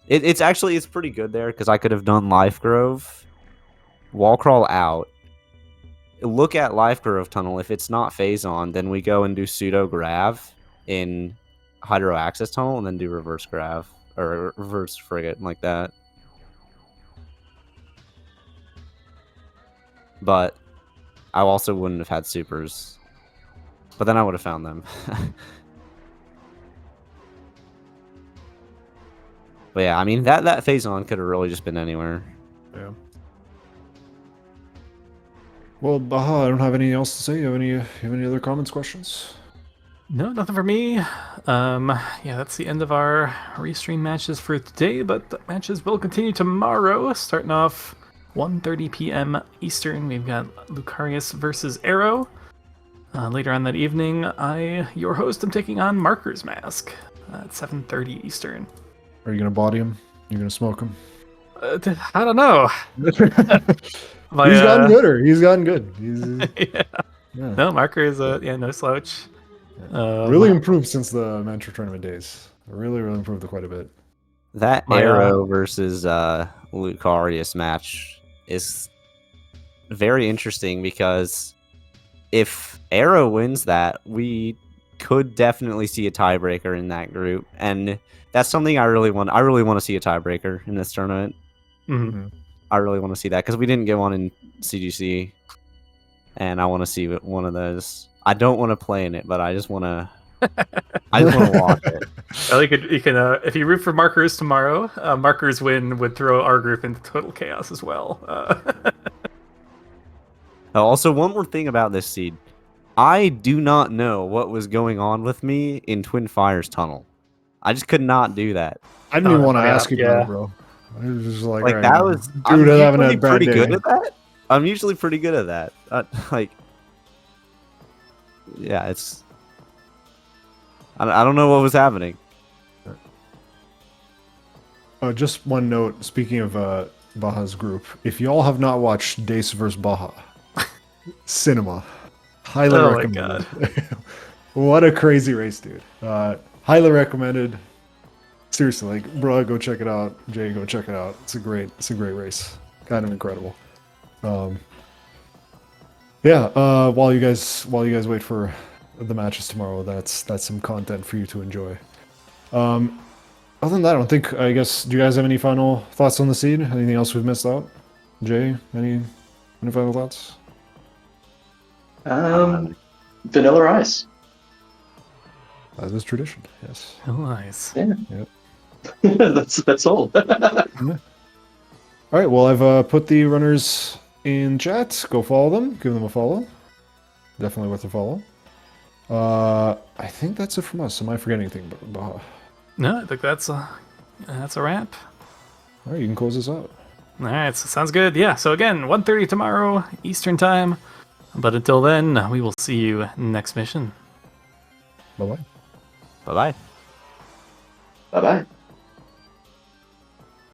it's pretty good there because I could have done Life Grove, wall crawl out. Look at Life Grove Tunnel. If it's not phase on, then we go and do pseudo grav in Hydro Access Tunnel and then do reverse grav or reverse frigate like that. But I also wouldn't have had supers. But then I would have found them. But yeah, I mean that phase on could have really just been anywhere. Yeah. Well, Baha, I don't have anything else to say. You have any other comments, questions? No, nothing for me. Yeah, that's the end of our restream matches for today, but the matches will continue tomorrow, starting off 1:30 p.m. Eastern. We've got Lucarius versus Arrow. Later on that evening, your host, am taking on Marker's Mask at 7:30 Eastern. Are you gonna body him? You're gonna smoke him? I don't know. He's gotten gooder. He's gotten good. Yeah. Yeah. No, Marker is no slouch. Really improved since the Mentor tournament days. Really improved quite a bit. That Arrow versus Lucarius match is very interesting because if Arrow wins that, we could definitely see a tiebreaker in that group, and that's something I really want. I really want to see a tiebreaker in this tournament. Mm-hmm. I really want to see that because we didn't get one in CGC, and I want to see one of those. I don't want to play in it, but I just want to. I just want to watch it. Well, you can if you root for Markers tomorrow, Markers win would throw our group into total chaos as well. Also, one more thing about this seed. I do not know what was going on with me in Twin Fire's tunnel. I just could not do that. I didn't even want to ask you about it, bro. I was just like Like right, that was. dude, I'm having a usually bad pretty day. good at that. I'm usually pretty good at that. Yeah, it's. I don't know what was happening. Just one note. Speaking of Baha's group, if y'all have not watched Dace vs Baha, cinema, highly recommended. My God. What a crazy race, dude! Highly recommended. Seriously, like, bro, go check it out. Jay, go check it out. It's a great race. Kind of incredible. Yeah. While you guys wait for the matches tomorrow, that's some content for you to enjoy. Other than that, I guess, do you guys have any final thoughts on the seed? Anything else we've missed out? Jay, any final thoughts? Vanilla ice. As is tradition, yes. Oh, nice. Yeah. Yep. that's all. All right, well, I've put the runners in chat. Go follow them. Give them a follow. Definitely worth a follow. I think that's it from us. Am I forgetting anything? Baha? No, I think that's a wrap. All right, you can close this out. All right, so sounds good. Yeah, so again, 1:30 tomorrow Eastern time. But until then, we will see you next mission. Bye-bye. Bye bye. Bye bye.